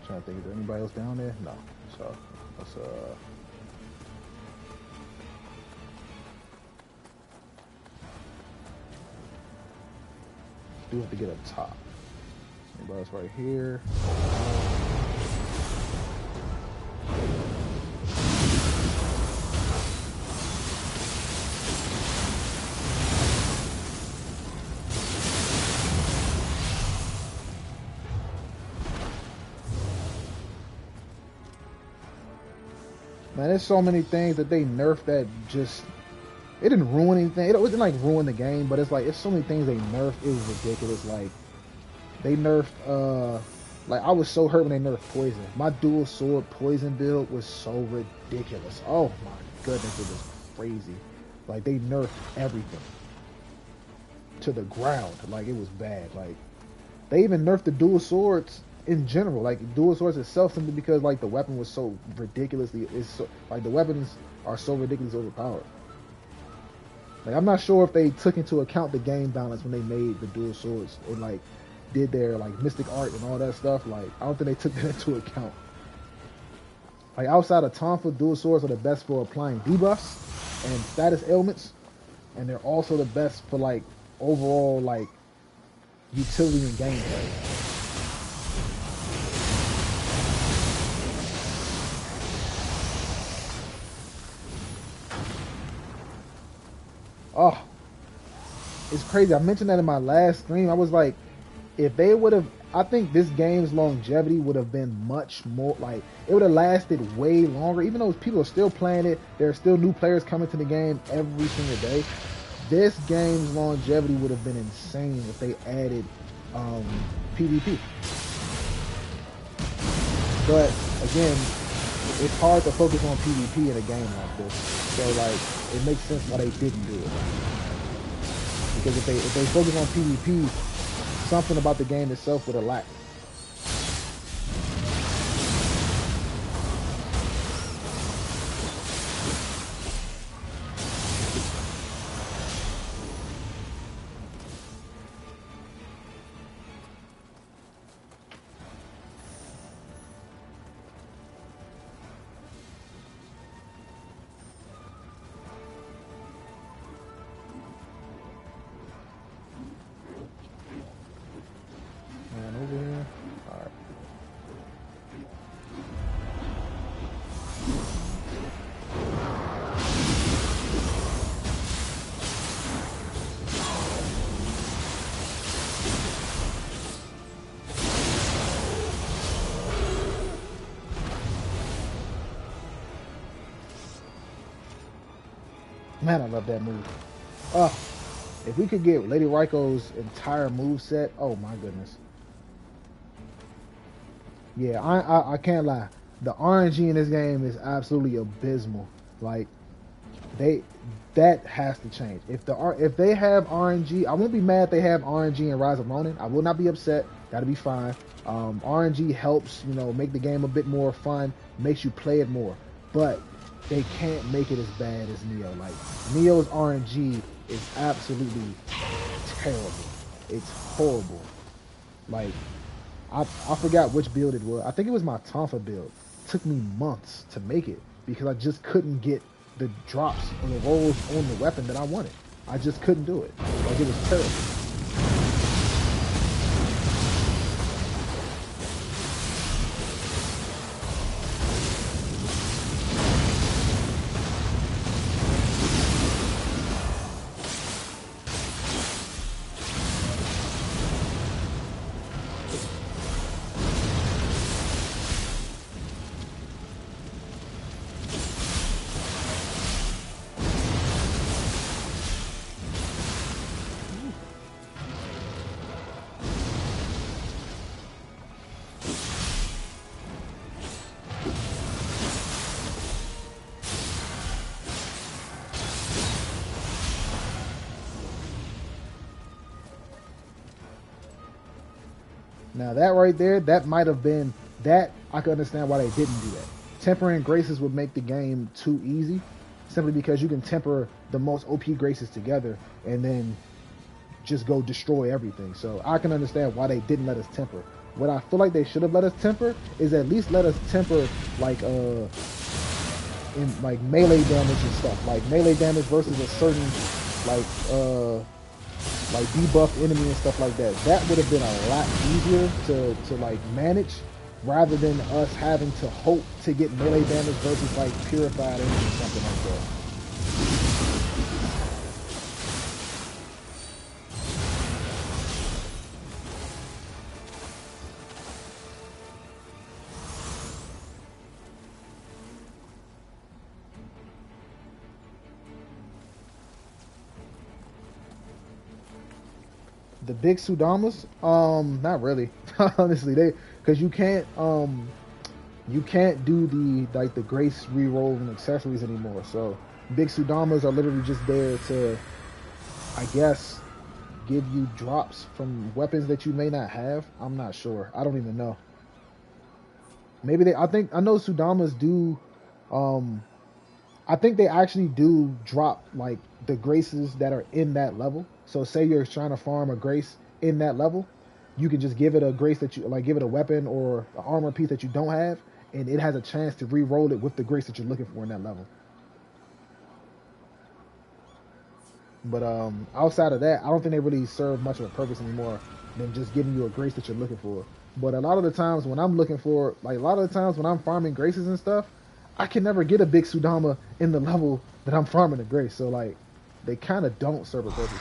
Trying to think, is there anybody else down there? No. So let's do have to get up top. Anybody else right here? Man, there's so many things that they nerfed that just it didn't ruin anything. It wasn't like ruin the game, but it's like it's so many things they nerfed. It was ridiculous. Like they nerfed like I was so hurt when they nerfed poison. My dual sword poison build was so ridiculous. Oh my goodness, it was crazy. Like they nerfed everything to the ground. Like it was bad. Like they even nerfed the dual swords in general, like dual swords itself, simply because like the weapon was so ridiculously, it's so like the weapons are so ridiculously overpowered. Like I'm not sure if they took into account the game balance when they made the dual swords and like did their like mystic art and all that stuff. Like I don't think they took that into account. Like outside of Tonfa, dual swords are the best for applying debuffs and status ailments, and they're also the best for like overall like utility and gameplay. Oh, it's crazy. I mentioned that in my last stream. I was like, if they would have I think this game's longevity would have been much more, like, it would have lasted way longer. Even though people are still playing it, there are still new players coming to the game every single day. This game's longevity would have been insane if they added PvP. But again, it's hard to focus on PvP in a game like this. So like, it makes sense why they didn't do it. Because if they focus on PvP, something about the game itself would have lacked. Man, over here. All right. Man, I love that move. If we could get Lady Raico's entire move set, oh my goodness. Yeah, I can't lie. The RNG in this game is absolutely abysmal. Like that has to change. If they have RNG, I won't be mad if they have RNG in Rise of Ronin. I will not be upset. That'll be fine. RNG helps, make the game a bit more fun, makes you play it more. But they can't make it as bad as Nioh. Like Nioh's RNG is absolutely terrible. It's horrible. Like I forgot which build it was. I think it was my Tonfa build. It took me months to make it because I just couldn't get the drops and the rolls on the weapon that I wanted. I just couldn't do it. Like, it was terrible. Now that right there, that might have been that. I can understand why they didn't do that. Tempering graces would make the game too easy, simply because you can temper the most OP graces together and then just go destroy everything. So I can understand why they didn't let us temper. What I feel like they should have let us temper is at least let us temper like in like melee damage and stuff. Like melee damage versus a certain like debuffed enemy and stuff like that. That would have been a lot easier to like manage rather than us having to hope to get melee damage versus like purified enemy or something like that. The big Sudamas, not really. Honestly, because you can't do the grace reroll and accessories anymore. So big Sudamas are literally just there to, I guess, give you drops from weapons that you may not have. I'm not sure. I don't even know. Maybe I know Sudamas do. I think they actually do drop like the graces that are in that level. So say you're trying to farm a grace in that level, you can just give it a grace that you like, give it a weapon or an armor piece that you don't have, and it has a chance to re-roll it with the grace that you're looking for in that level. But outside of that, I don't think they really serve much of a purpose anymore than just giving you a grace that you're looking for. But a lot of the times when I'm looking for, like a lot of the times when I'm farming graces and stuff, I can never get a big Sudama in the level that I'm farming a grace. So like, they kind of don't serve a purpose.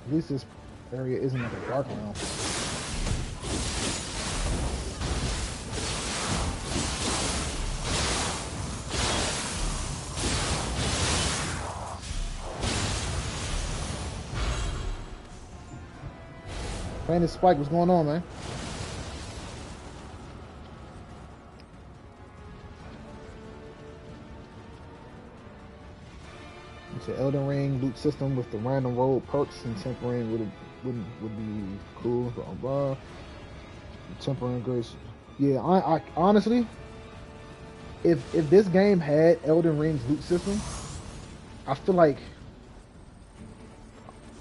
At least this area isn't like a dark realm. Playing this Spike, what's going on, man? It's an Elden Ring loot system with the random roll perks and tempering would be cool. Blah blah. Tempering grace. Yeah, I honestly, if this game had Elden Ring's loot system, I feel like,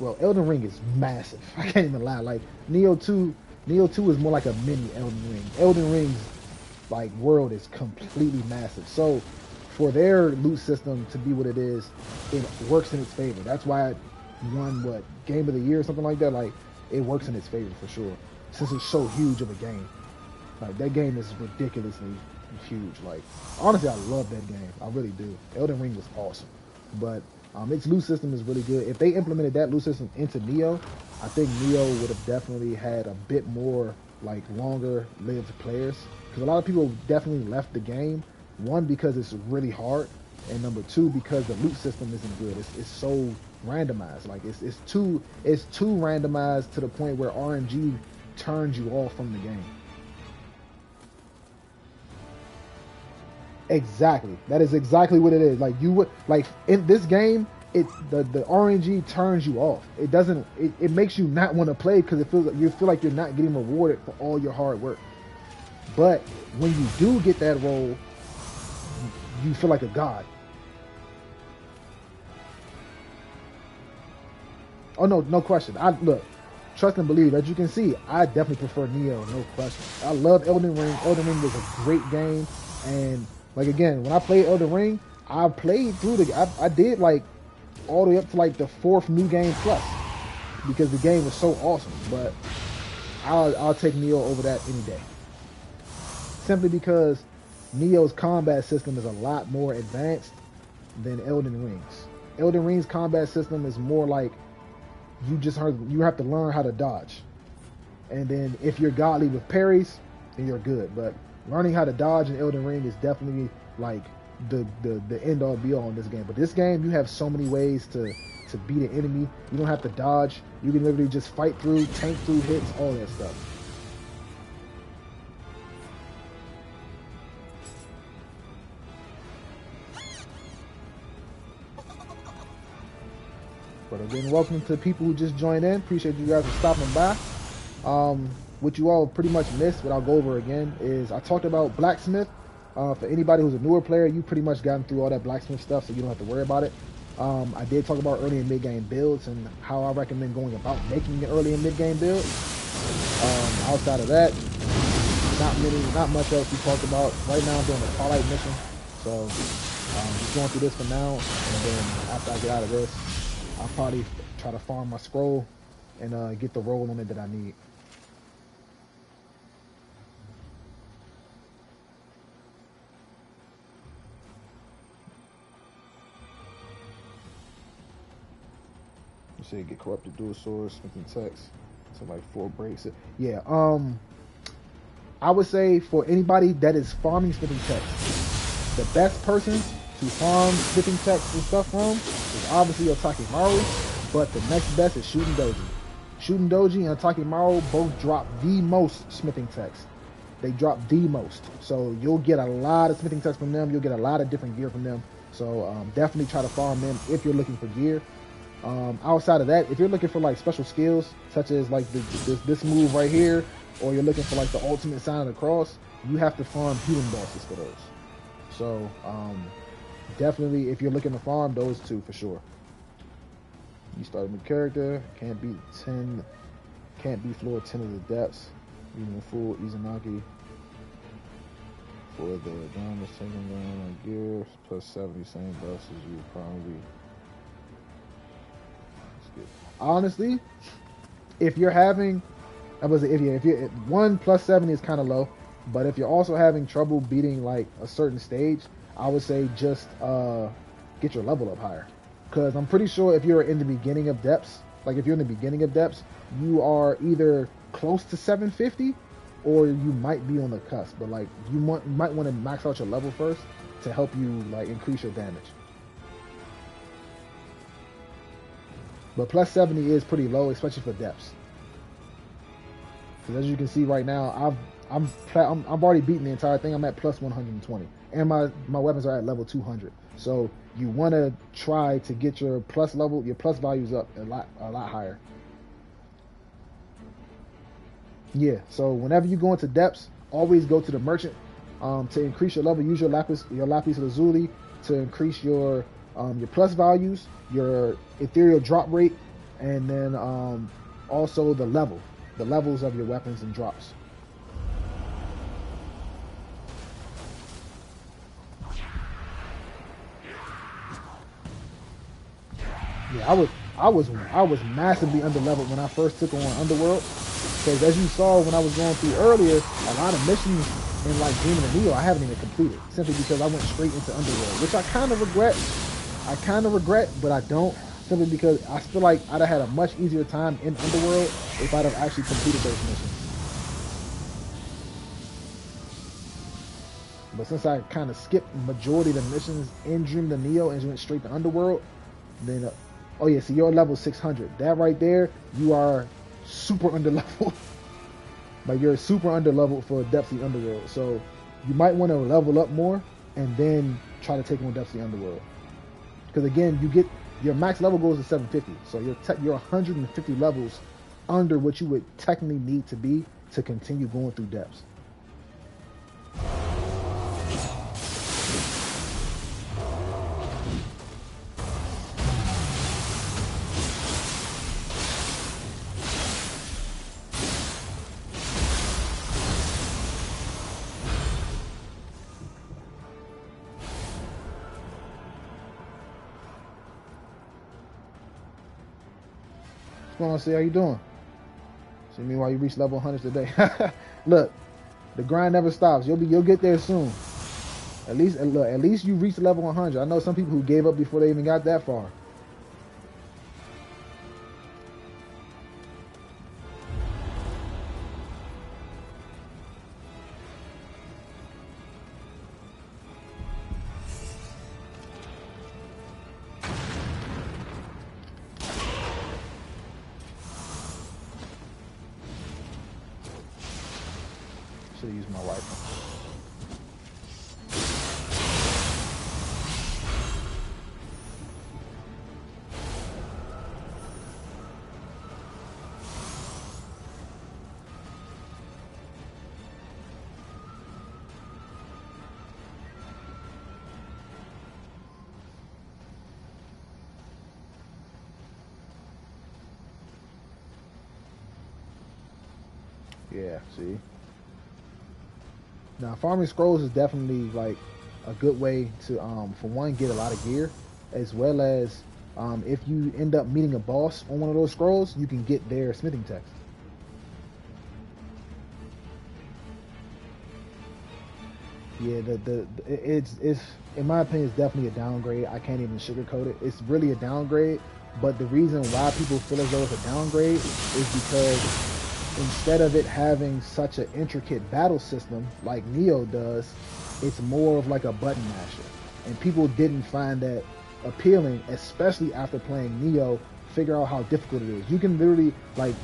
well, Elden Ring is massive. I can't even lie. Like Nioh 2 is more like a mini Elden Ring. Elden Ring's like world is completely massive. So for their loot system to be what it is, it works in its favor. That's why it won what Game of the Year or something like that. Like it works in its favor for sure, since it's so huge of a game. Like that game is ridiculously huge. Like honestly, I love that game. I really do. Elden Ring was awesome, but its loot system is really good. If they implemented that loot system into Nioh, I think Nioh would have definitely had a bit more like longer lived players, because a lot of people definitely left the game. One, because it's really hard, and number two, because the loot system isn't good. It's so randomized. Like it's too randomized to the point where RNG turns you off from the game. Exactly. That is exactly what it is. Like you would like in this game, the RNG turns you off. It doesn't. It makes you not want to play because it feels like you feel like you're not getting rewarded for all your hard work. But when you do get that role, you feel like a god. Oh no, no question. I look, trust and believe. As you can see, I definitely prefer Nioh, no question. I love Elden Ring. Elden Ring was a great game, and like again, when I played Elden Ring, I played through I did like all the way up to like the 4th new game plus, because the game was so awesome. But I'll take Nioh over that any day, simply because Nioh's combat system is a lot more advanced than Elden Ring's. Elden Ring's combat system is more like you have to learn how to dodge, and then if you're godly with parries, then you're good. But learning how to dodge in Elden Ring is definitely like the end all be all in this game. But this game, you have so many ways to beat an enemy. You don't have to dodge. You can literally just fight through, tank through hits, all that stuff. But again, welcome to people who just joined in. Appreciate you guys for stopping by. What you all pretty much missed, what I'll go over again, is I talked about blacksmith. For anybody who's a newer player, you pretty much gotten through all that blacksmith stuff, so you don't have to worry about it. I did talk about early and mid game builds and how I recommend going about making an early and mid game build. Outside of that, not much else we talked about. Right now I'm doing a Twilight mission, so just going through this for now, and then after I get out of this, I'll probably try to farm my scroll and get the roll on it that I need. You say get corrupted dual sword, smithing text. So like 4 breaks. Yeah, I would say for anybody that is farming smithing text, the best person to farm smithing text and stuff from is obviously Otakimaru, but the next best is Shooting Doji. Shooting Doji and Otakimaru both drop the most smithing text. They drop the most. So you'll get a lot of smithing text from them. You'll get a lot of different gear from them. So definitely try to farm them if you're looking for gear. Outside of that, if you're looking for like special skills, such as like this move right here, or you're looking for like the ultimate sign of the cross, you have to farm healing bosses for those. So definitely, if you're looking to farm those two for sure. You start a new character, can't beat floor 10 of the depths, using full Izanagi for the damage taken down on gear, plus 70, same buffs as you probably. Honestly, if you're having, if you're 1 plus 70 is kind of low, but if you're also having trouble beating like a certain stage, I would say just get your level up higher, because I'm pretty sure if you're in the beginning of depths, like if you're in the beginning of depths, you are either close to 750 or you might be on the cusp. But like you might want to max out your level first to help you like increase your damage. But plus 70 is pretty low, especially for depths. Because as you can see right now, I've already beaten the entire thing. I'm at plus 120, and my weapons are at level 200. So you want to try to get your plus values up a lot higher. Yeah. So whenever you go into depths, always go to the merchant to increase your level. Use your lapis lazuli to increase your plus values, your ethereal drop rate, and then also the levels of your weapons and drops. Yeah, I was massively underleveled when I first took on Underworld, because as you saw when I was going through earlier, a lot of missions in like Demon and Nioh I haven't even completed, simply because I went straight into Underworld, which I kind of regret, but I don't, simply because I feel like I'd have had a much easier time in Underworld if I'd have actually completed those missions. But since I kind of skipped majority of the missions in Dream the Nioh and went straight to Underworld, then oh yeah, see, you're level 600. That right there, you are super underleveled. Like you're super underleveled for Depths Underworld. So you might want to level up more and then try to take on Depths Underworld. Because again, you get your max level goes to 750. So you're 150 levels under what you would technically need to be to continue going through Depths. What's going on, see how you doing? See me while you reach level 100 today. Look, the grind never stops. You'll get there soon. At least you reach level 100. I know some people who gave up before they even got that far. Should have used my rifle. Yeah, see. Now, farming scrolls is definitely like a good way to, for one, get a lot of gear, as well as if you end up meeting a boss on one of those scrolls, you can get their smithing text. Yeah, it's in my opinion, it's definitely a downgrade. I can't even sugarcoat it. It's really a downgrade, but the reason why people feel as though it's a downgrade is because instead of it having such an intricate battle system like Nioh does, it's more of like a button masher. And people didn't find that appealing, especially after playing Nioh, figure out how difficult it is. You can literally, like,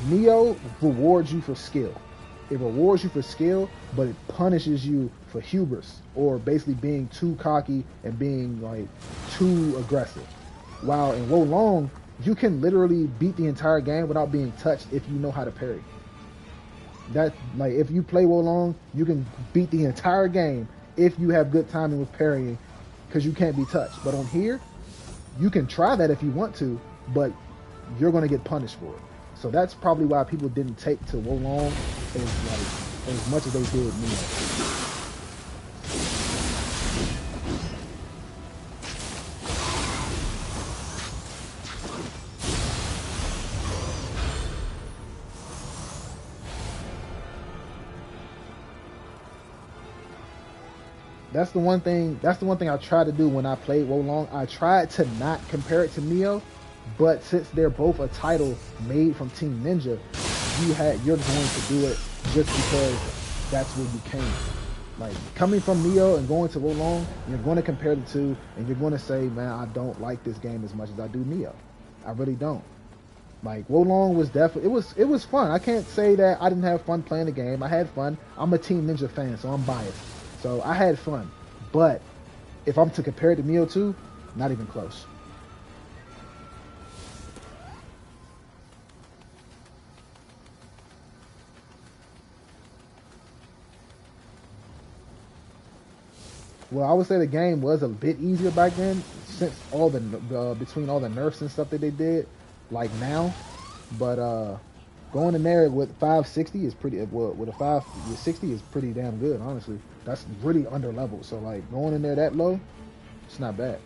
Nioh rewards you for skill. It rewards you for skill, but it punishes you for hubris, or basically being too cocky and being like too aggressive. While in Wo Long, you can literally beat the entire game without being touched if you know how to parry. That, like, if you play Wo Long, you can beat the entire game if you have good timing with parrying, because you can't be touched. But on here, you can try that if you want to, but you're going to get punished for it. So that's probably why people didn't take to Wo Long as much as they did Nioh. That's the one thing I tried to do when I played Wo Long. I tried to not compare it to Nioh, But since they're both a title made from Team Ninja, you're going to do it just because that's where you came. Like coming from Nioh and going to Wo Long, you're going to compare the two, and you're going to say, man, I don't like this game as much as I do Nioh. I really don't. Like Wo Long was definitely it was fun. I can't say that I didn't have fun playing the game. I had fun. I'm a Team Ninja fan, so I'm biased. So I had fun. But if I'm to compare it to Nioh 2, not even close. Well, I would say the game was a bit easier back then, since all the between all the nerfs and stuff that they did, like now. But going in there with 560 is pretty. Well, with a 560 is pretty damn good, honestly. That's really under leveled. So like going in there that low, it's not bad.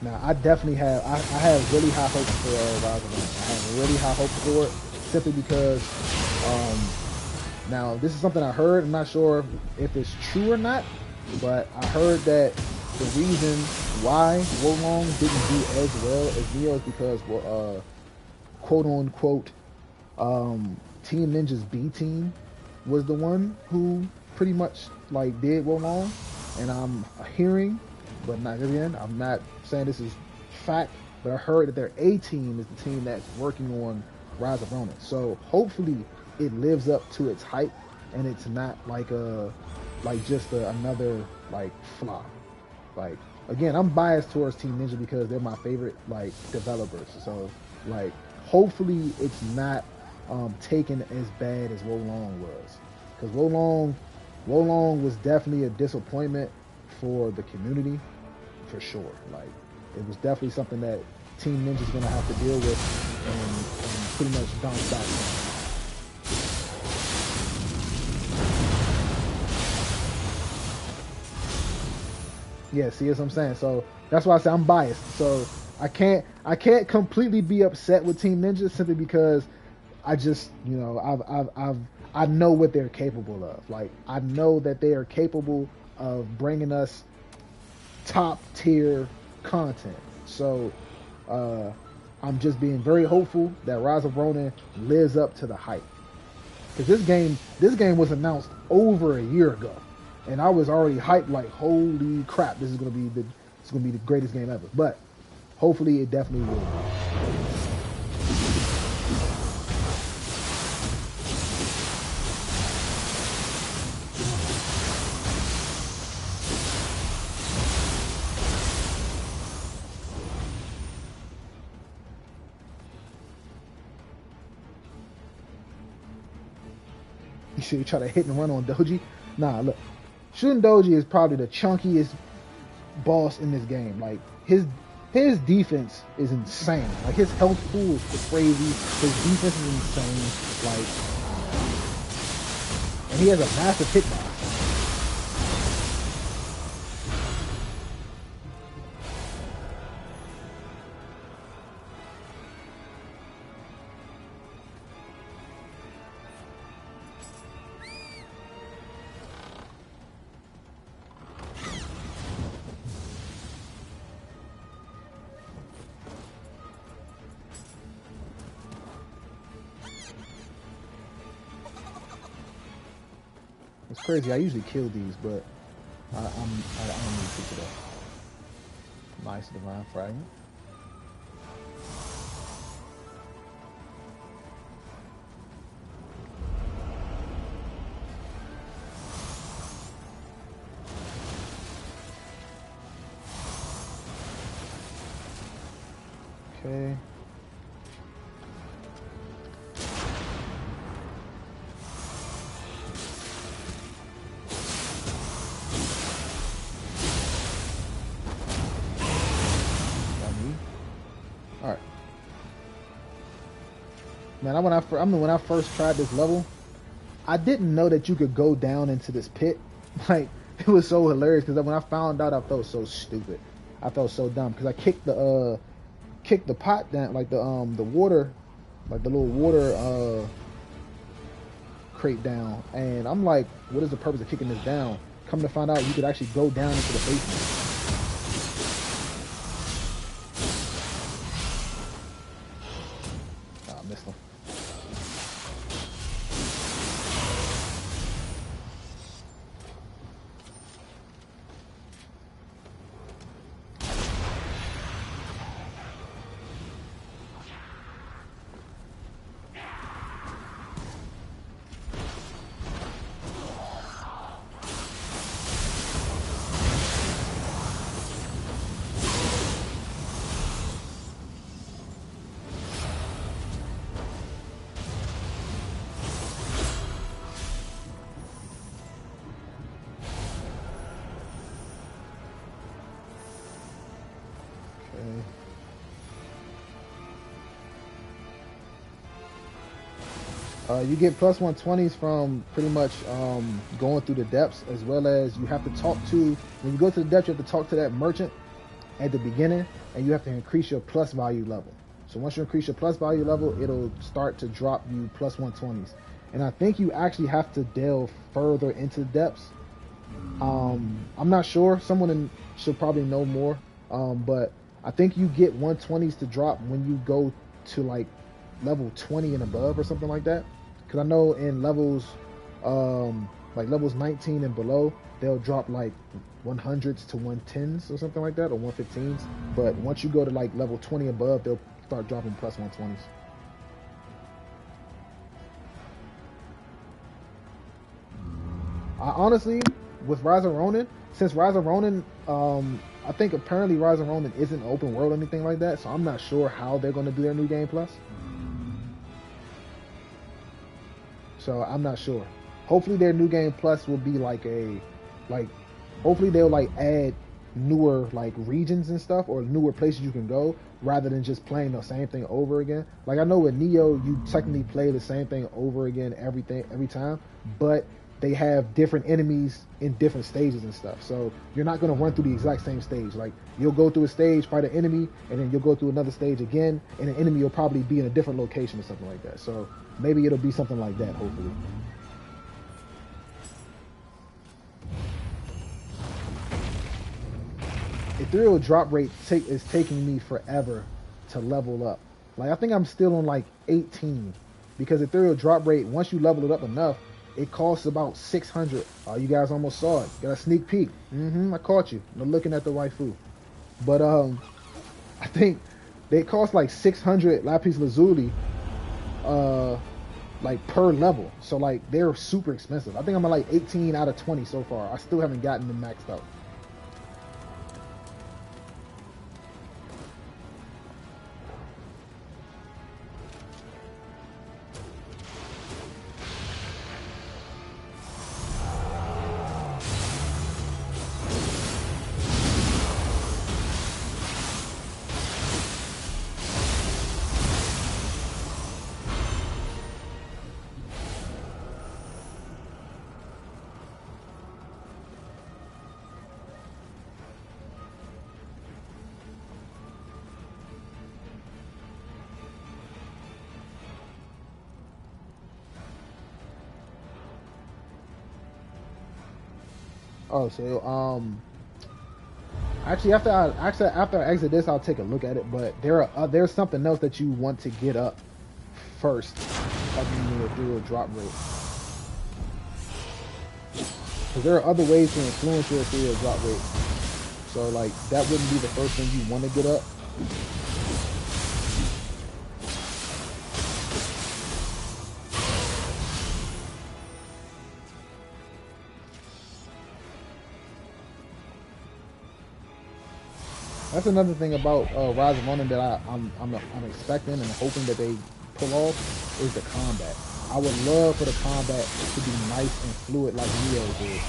Now, I definitely have, I have really high hopes for Rise of Rome. I have really high hopes for it, simply because, now, this is something I heard. I'm not sure if it's true or not, but I heard that the reason why Wo Long didn't do as well as Nioh is because, well, quote unquote, Team Ninja's B team was the one who pretty much like did Wo Long, and I'm hearing, but not again, I'm not saying this is fact, but I heard that their A team is the team that's working on Rise of Ronin. So hopefully it lives up to its hype, and it's not like another like flop. Like again, I'm biased towards Team Ninja because they're my favorite like developers. So like hopefully it's not taken as bad as Wo Long was, because Wo Long was definitely a disappointment for the community, for sure. Like it was definitely something that Team Ninja's gonna have to deal with and pretty much bounce back from. Yeah, see what I'm saying? So that's why I say I'm biased. So I can't completely be upset with Team Ninja simply because I just, you know, I know what they're capable of. Like I know that they are capable of bringing us top tier content. So I'm just being very hopeful that Rise of Ronin lives up to the hype. Because this game was announced over a year ago, and I was already hyped like, holy crap, this is gonna be the greatest game ever. But hopefully it definitely will. You should try to hit and run on Doji. Nah, look, shooting Doji is probably the chunkiest boss in this game. Like his defense is insane. Like his health pool is crazy. His defense is insane. Like, and he has a massive hitbox. It's crazy. I usually kill these, but I don't need to today. Nice divine fragment. Okay. All right. Man, when I first tried this level, I didn't know that you could go down into this pit. Like it was so hilarious because when I found out, I felt so stupid. I felt so dumb because I kicked the pot down, like the water like the little water crate down, and I'm like, what is the purpose of kicking this down? Come to find out, you could actually go down into the basement. I missed him. You get plus 120s from pretty much going through the depths, as well as you have to talk to, when you go to the depths, you have to talk to that merchant at the beginning, and you have to increase your plus value level. So once you increase your plus value level, it'll start to drop you plus 120s. And I think you actually have to delve further into the depths. I'm not sure. Someone should probably know more. But I think you get 120s to drop when you go to like level 20 and above or something like that. Because I know in levels, like levels 19 and below, they'll drop like 100s to 110s or something like that, or 115s. But once you go to like level 20 above, they'll start dropping plus 120s. I honestly, with Rise of Ronin, since Rise of Ronin, I think apparently Rise of Ronin isn't open world or anything like that, so I'm not sure how they're going to do their new game plus. So I'm not sure. Hopefully their new game plus will be like hopefully they'll like add newer like regions and stuff, or newer places you can go, rather than just playing the same thing over again. Like I know with Nioh, you technically play the same thing over again every time, but they have different enemies in different stages and stuff. So you're not going to run through the exact same stage. Like you'll go through a stage, fight an enemy, and then you'll go through another stage again, and an enemy will probably be in a different location or something like that. So maybe it'll be something like that, hopefully. Ethereal drop rate is taking me forever to level up. Like I think I'm still on like 18, because ethereal drop rate, once you level it up enough, it costs about 600. Oh, you guys almost saw it. Got a sneak peek. I caught you. No looking at the waifu. But I think they cost like 600 lapis lazuli, like per level. So like they're super expensive. I think I'm at like 18 out of 20 so far. I still haven't gotten them maxed out. Oh, so actually after I exit this, I'll take a look at it. But there's something else that you want to get up first, other than do a drop rate. Because there are other ways to influence your ethereal drop rate. So like that wouldn't be the first thing you want to get up. That's another thing about Rise of Ronin that I'm expecting and hoping that they pull off is the combat. I would love for the combat to be nice and fluid like Nioh did.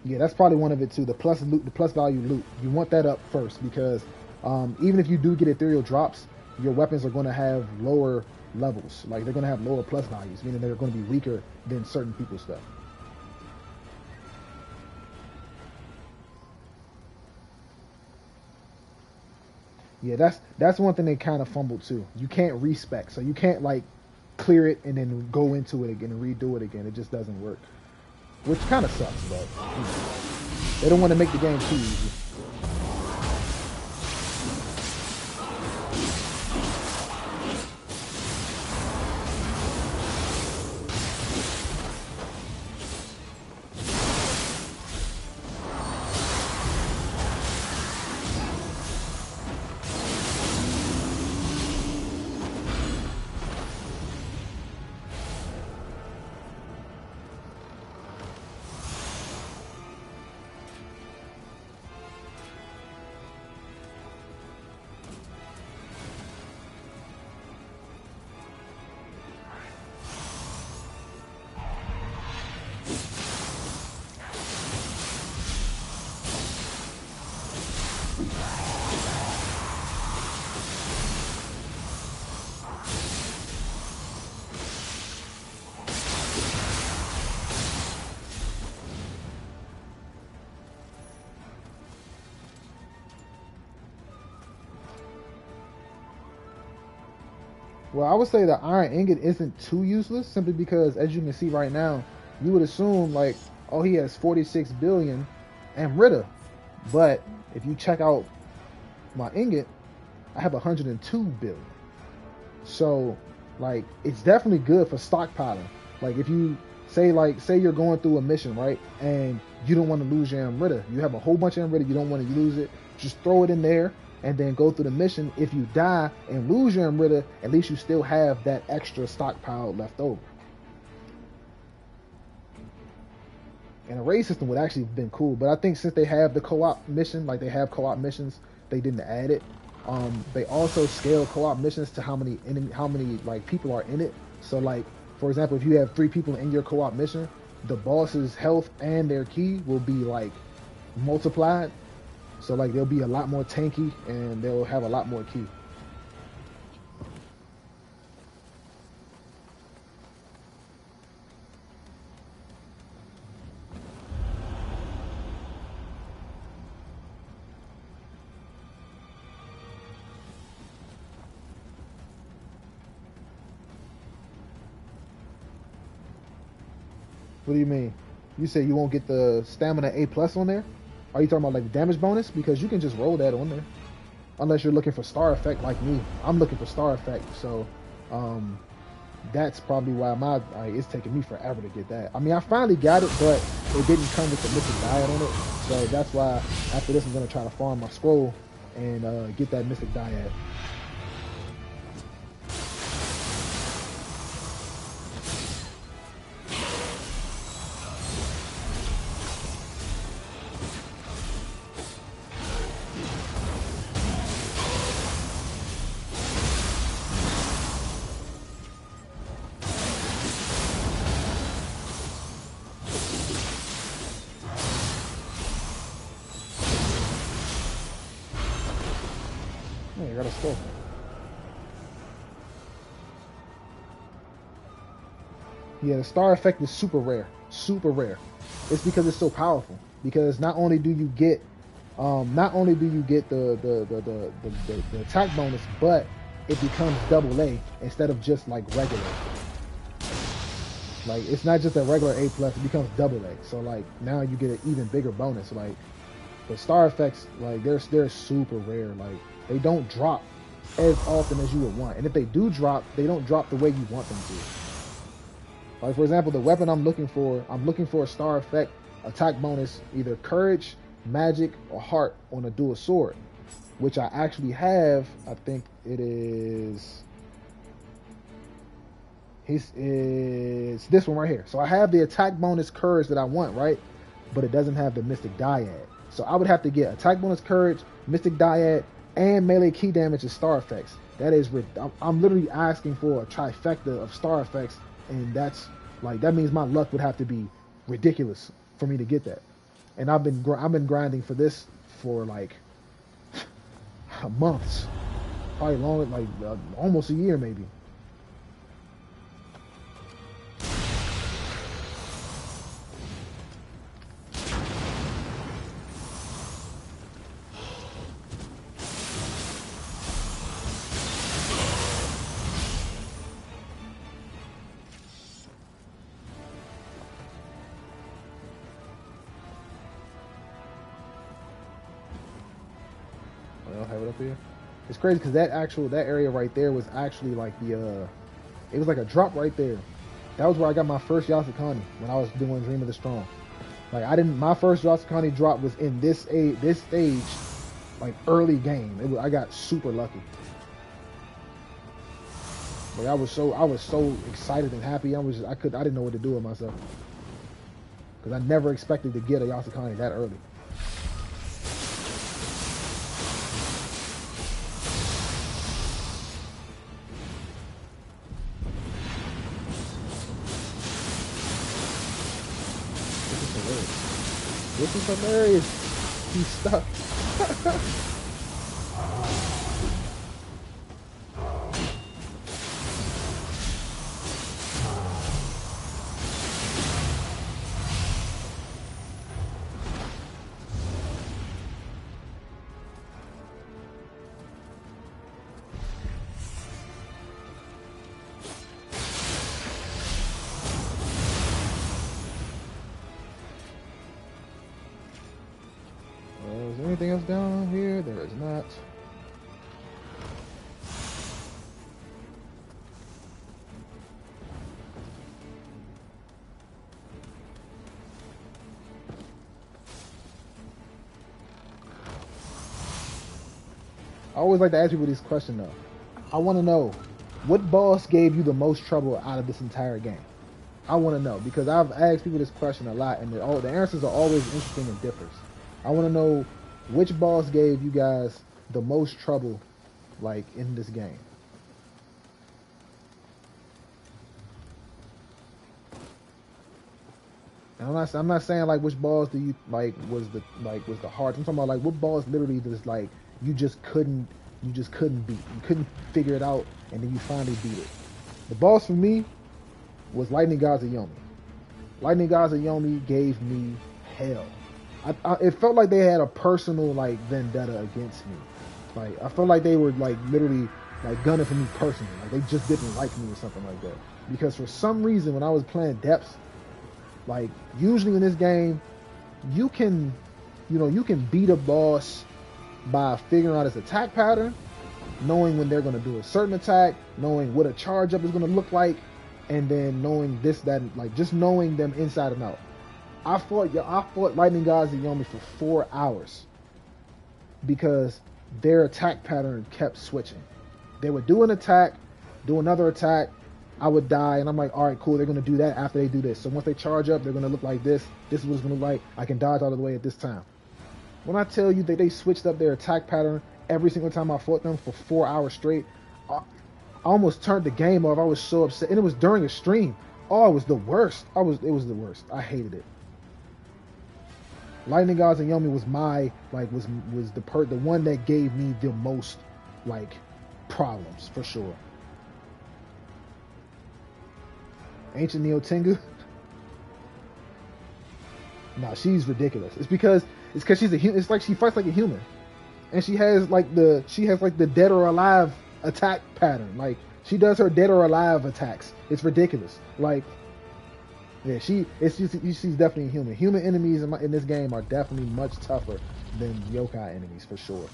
Yeah, that's probably one of it too. The plus value loot. You want that up first, because even if you do get ethereal drops, your weapons are going to have lower levels. Like they're going to have lower plus values, meaning they're going to be weaker than certain people's stuff. Yeah, that's one thing they kind of fumbled too. You can't respec, so you can't like clear it and then go into it again and redo it again. It just doesn't work, which kind of sucks. But you know, they don't want to make the game too easy. Well, I would say the iron ingot isn't too useless simply because, as you can see right now, you would assume like, oh, he has 46 billion and Ritter, but if you check out my ingot, I have 102 billion. So, like, it's definitely good for stockpiling. Like, if you say you're going through a mission, right, and you don't want to lose your Amrita, you have a whole bunch of Amrita, you don't want to lose it, just throw it in there and then go through the mission. If you die and lose your Amrita, at least you still have that extra stockpile left over. And a raid system would actually have been cool, but I think since they have the co-op mission, like they have co-op missions, they didn't add it. They also scale co-op missions to how many like people are in it. So like, for example, if you have 3 people in your co-op mission, the boss's health and their key will be like multiplied. So like they'll be a lot more tanky and they'll have a lot more key. What do you mean? You say you won't get the stamina A plus on there? Are you talking about like the damage bonus? Because you can just roll that on there. Unless you're looking for star effect like me. I'm looking for star effect, so that's probably why it's taking me forever to get that. I mean, I finally got it, but it didn't come with the mystic diet on it. So that's why after this I'm gonna try to farm my scroll and get that mystic diet. Yeah, you got a skull. Yeah, the star effect is super rare. Super rare. It's because it's so powerful. Because not only do you get the attack bonus, but it becomes double A instead of just like regular. Like it's not just a regular A plus, it becomes double A. So like now you get an even bigger bonus. Like the star effects, like they're super rare. Like they don't drop as often as you would want. And if they do drop, they don't drop the way you want them to. Like for example, the weapon I'm looking for a star effect attack bonus, either courage, magic, or heart on a dual sword, which I actually have. I think it is. It's this one right here. So I have the attack bonus courage that I want, right? But it doesn't have the mystic dyad. So I would have to get attack bonus courage, mystic dyad, and melee key damage and star effects. That is, I'm literally asking for a trifecta of star effects, and that's like that means my luck would have to be ridiculous for me to get that. And I've been grinding for this for like months, probably longer, like almost a year maybe. I'll have it up here. It's crazy because that area right there was actually like it was like a drop right there. That was where I got my first Yasukani when I was doing Dream of the Strong. Like my first Yasukani drop was in this stage, like early game. I got super lucky. Like I was so excited and happy. I didn't know what to do with myself because I never expected to get a Yasukani that early. This is hilarious. He's stuck. Is there anything else down here? There is not. I always like to ask people this question though. I want to know, what boss gave you the most trouble out of this entire game? I want to know because I've asked people this question a lot, and the answers are always interesting and differs. I want to know which boss gave you guys the most trouble, like in this game. And I'm not saying like which boss do you like was the hardest. I'm talking about like what boss literally just like you just couldn't beat. You couldn't figure it out, and then you finally beat it. The boss for me was Lightning Gods of Yomi. Lightning Gods of Yomi gave me hell. It felt like they had a personal like vendetta against me. Like I felt like they were like literally like gunning for me personally. Like they just didn't like me or something like that. Because for some reason when I was playing Depths, like usually in this game, you can beat a boss by figuring out his attack pattern, knowing when they're going to do a certain attack, knowing what a charge up is going to look like, and then knowing this, that, like just knowing them inside and out. I fought Lightning Gods of Yomi for 4 hours because their attack pattern kept switching. They would do an attack, do another attack, I would die, and I'm like, all right, cool, they're going to do that after they do this. So once they charge up, they're going to look like this. This is what it's going to look like. I can dodge out of the way at this time. When I tell you that they switched up their attack pattern every single time I fought them for 4 hours straight, I almost turned the game off. I was so upset, and it was during a stream. Oh, it was the worst. It was the worst. I hated it. Lightning Gods and Yomi was was the one that gave me the most like problems for sure. Ancient Nioh Tengu. Nah, she's ridiculous. It's because she's a human. It's like she fights like a human, and she has like the dead or alive attack pattern. Like she does her dead or alive attacks. It's ridiculous. Like yeah, she's definitely a human. Human enemies in this game are definitely much tougher than yokai enemies for sure.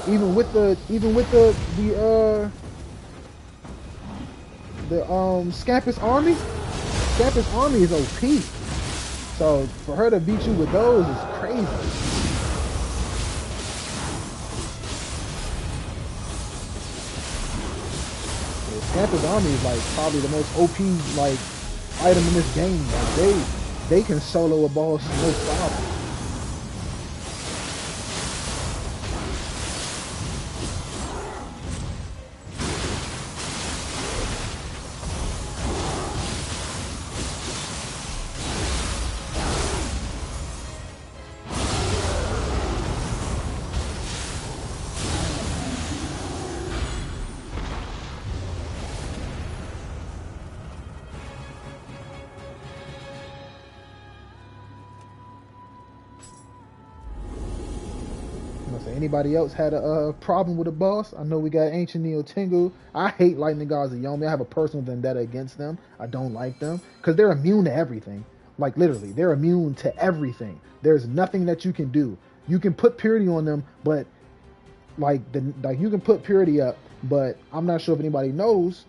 Even with the Scampus army is OP. So for her to beat you with those is crazy. The Scampus army is like probably the most OP like item in this game. Like they can solo a boss no problem. know, so anybody else had a problem with a boss? I know we got Ancient Neo Tengu. I hate Lightning Gods of Yomi. I have a personal vendetta against them. I don't like them because they're immune to everything. Like literally, they're immune to everything. There's nothing that you can do. You can put purity on them, but like you can put purity up, but I'm not sure if anybody knows.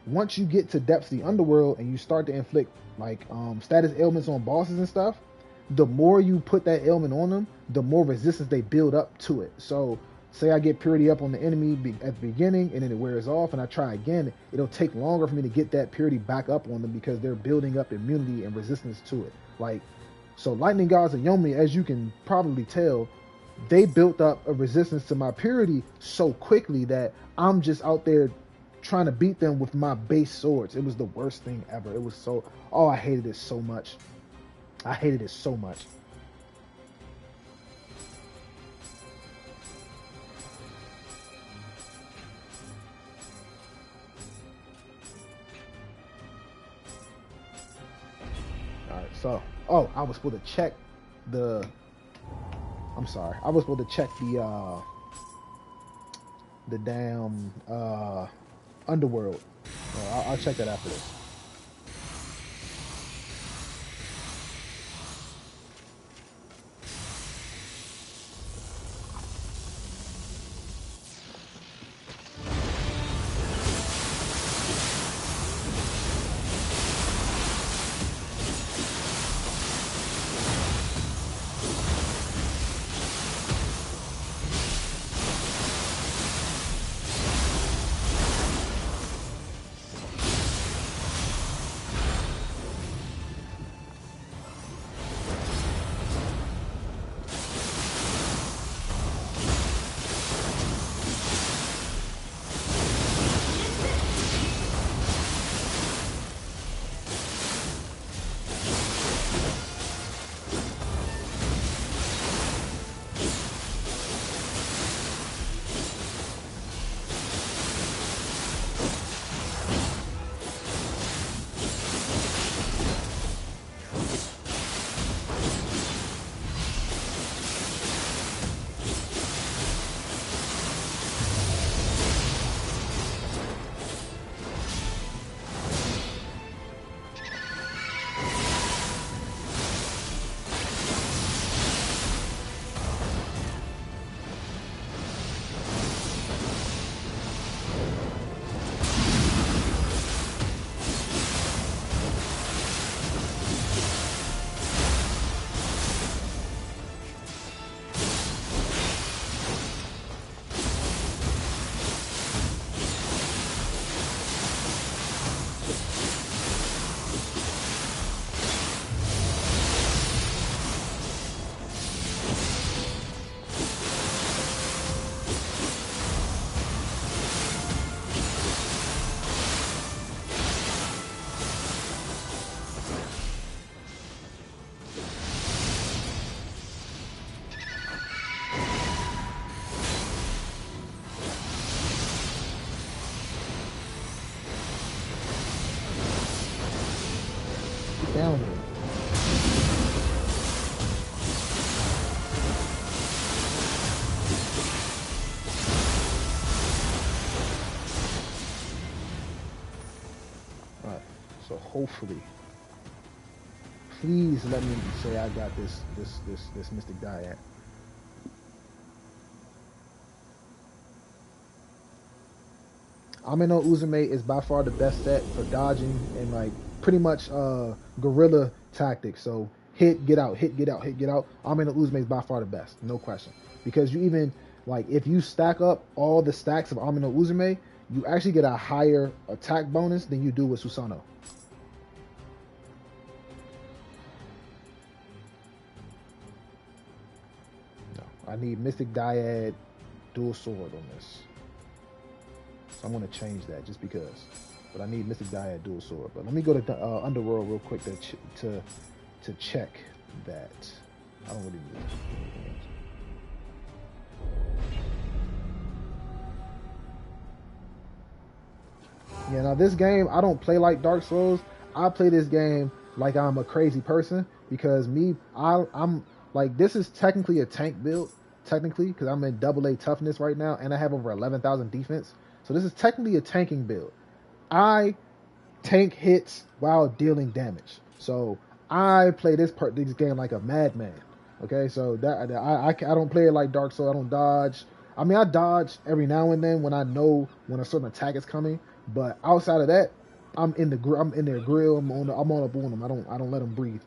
Once you get to depths of the underworld and you start to inflict like status ailments on bosses and stuff, the more you put that ailment on them, the more resistance they build up to it. So say I get purity up on the enemy at the beginning and then it wears off and I try again, it'll take longer for me to get that purity back up on them because they're building up immunity and resistance to it. Like, so Lightning Gods and Yomi, as you can probably tell, they built up a resistance to my purity so quickly that I'm just out there trying to beat them with my base swords. It was the worst thing ever. It was so, oh, I hated it so much. I hated it so much. Alright, so, oh, I was supposed to check the, I'm sorry. I was supposed to check the damn, underworld. I'll check that after this. Down here. Alright, so hopefully, please let me say I got this Mystic Dyad. Amino Uzume is by far the best set for dodging and like pretty much guerrilla tactics. So hit, get out, hit, get out, hit, get out. Amino Uzume is by far the best, no question. Because you even like if you stack up all the stacks of Amino Uzume, you actually get a higher attack bonus than you do with Susanoo. No, I need Mystic Dyad dual sword on this. So I'm going to change that just because. But I need Mystic Dyad dual sword. But let me go to Underworld real quick to check that. I don't really need it. Yeah, now this game, I don't play like Dark Souls. I play this game like I'm a crazy person because I'm like, this is technically a tank build, technically, because I'm in AA toughness right now, and I have over 11,000 defense. So this is technically a tanking build. I tank hits while dealing damage. So I play this game like a madman. Okay, so that I don't play it like Dark Soul. I don't dodge. I mean, I dodge every now and then when I know when a certain attack is coming. But outside of that, I'm in their grill. I'm up on them. I don't let them breathe.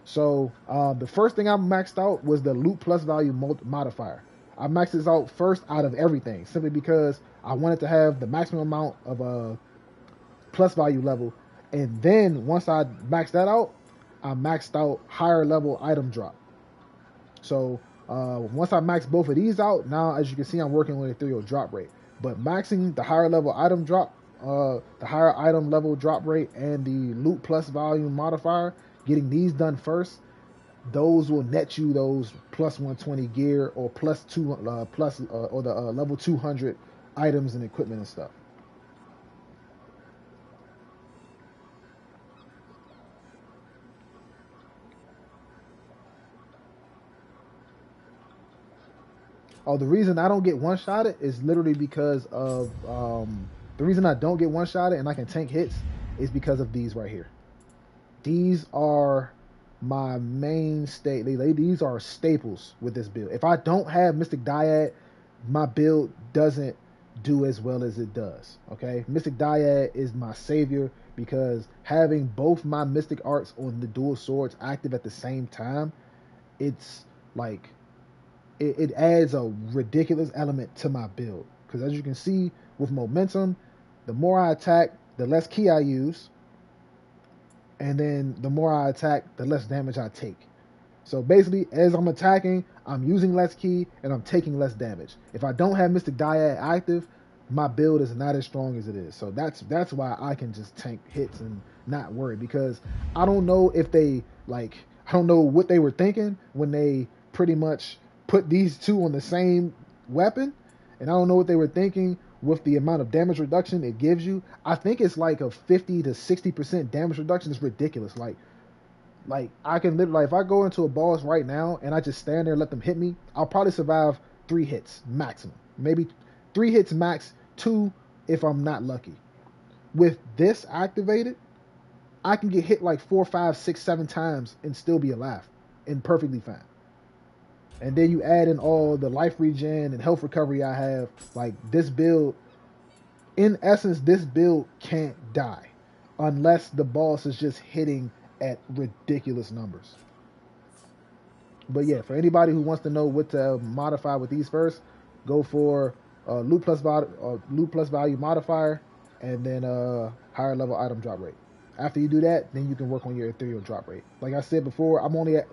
So the first thing I maxed out was the loot plus value modifier. I maxed this out first out of everything, simply because I wanted to have the maximum amount of plus value level. And then once I maxed that out, I maxed out higher level item drop. So once I max both of these out, now as you can see, I'm working with ethereal drop rate. But maxing the higher level item drop, the higher item level drop rate, and the loot plus volume modifier, getting these done first, those will net you those plus 120 gear or plus two or the level 200 items and equipment and stuff. Oh, the reason I don't get one shotted is literally because of the reason I don't get one shotted and I can tank hits is because of these right here. These are my mainstay. These are staples with this build. If I don't have Mystic Dyad, my build doesn't do as well as it does. Okay, Mystic Dyad is my savior because having both my Mystic Arts on the dual swords active at the same time, it's like it adds a ridiculous element to my build. Because as you can see with momentum, the more I attack, the less ki I use, and then the more I attack, the less damage I take. So basically, as I'm attacking, I'm using less ki and I'm taking less damage. If I don't have Mystic Dyad active, my build is not as strong as it is. So that's why I can just tank hits and not worry, because I don't know if they I don't know what they were thinking when they pretty much put these two on the same weapon, and I don't know what they were thinking with the amount of damage reduction it gives you. I think it's like a 50 to 60% damage reduction. It's ridiculous. Like I can literally, if I go into a boss right now and I just stand there and let them hit me, I'll probably survive 3 hits maximum. Maybe 3 hits max, 2 if I'm not lucky. With this activated, I can get hit like 4, 5, 6, 7 times and still be alive and perfectly fine. And then you add in all the life regen and health recovery I have. Like this build, in essence, this build can't die unless the boss is just hitting at ridiculous numbers. But yeah, for anybody who wants to know what to modify with these first, go for loot plus value modifier, and then higher level item drop rate. After you do that, then you can work on your ethereal drop rate. Like I said before, I'm only at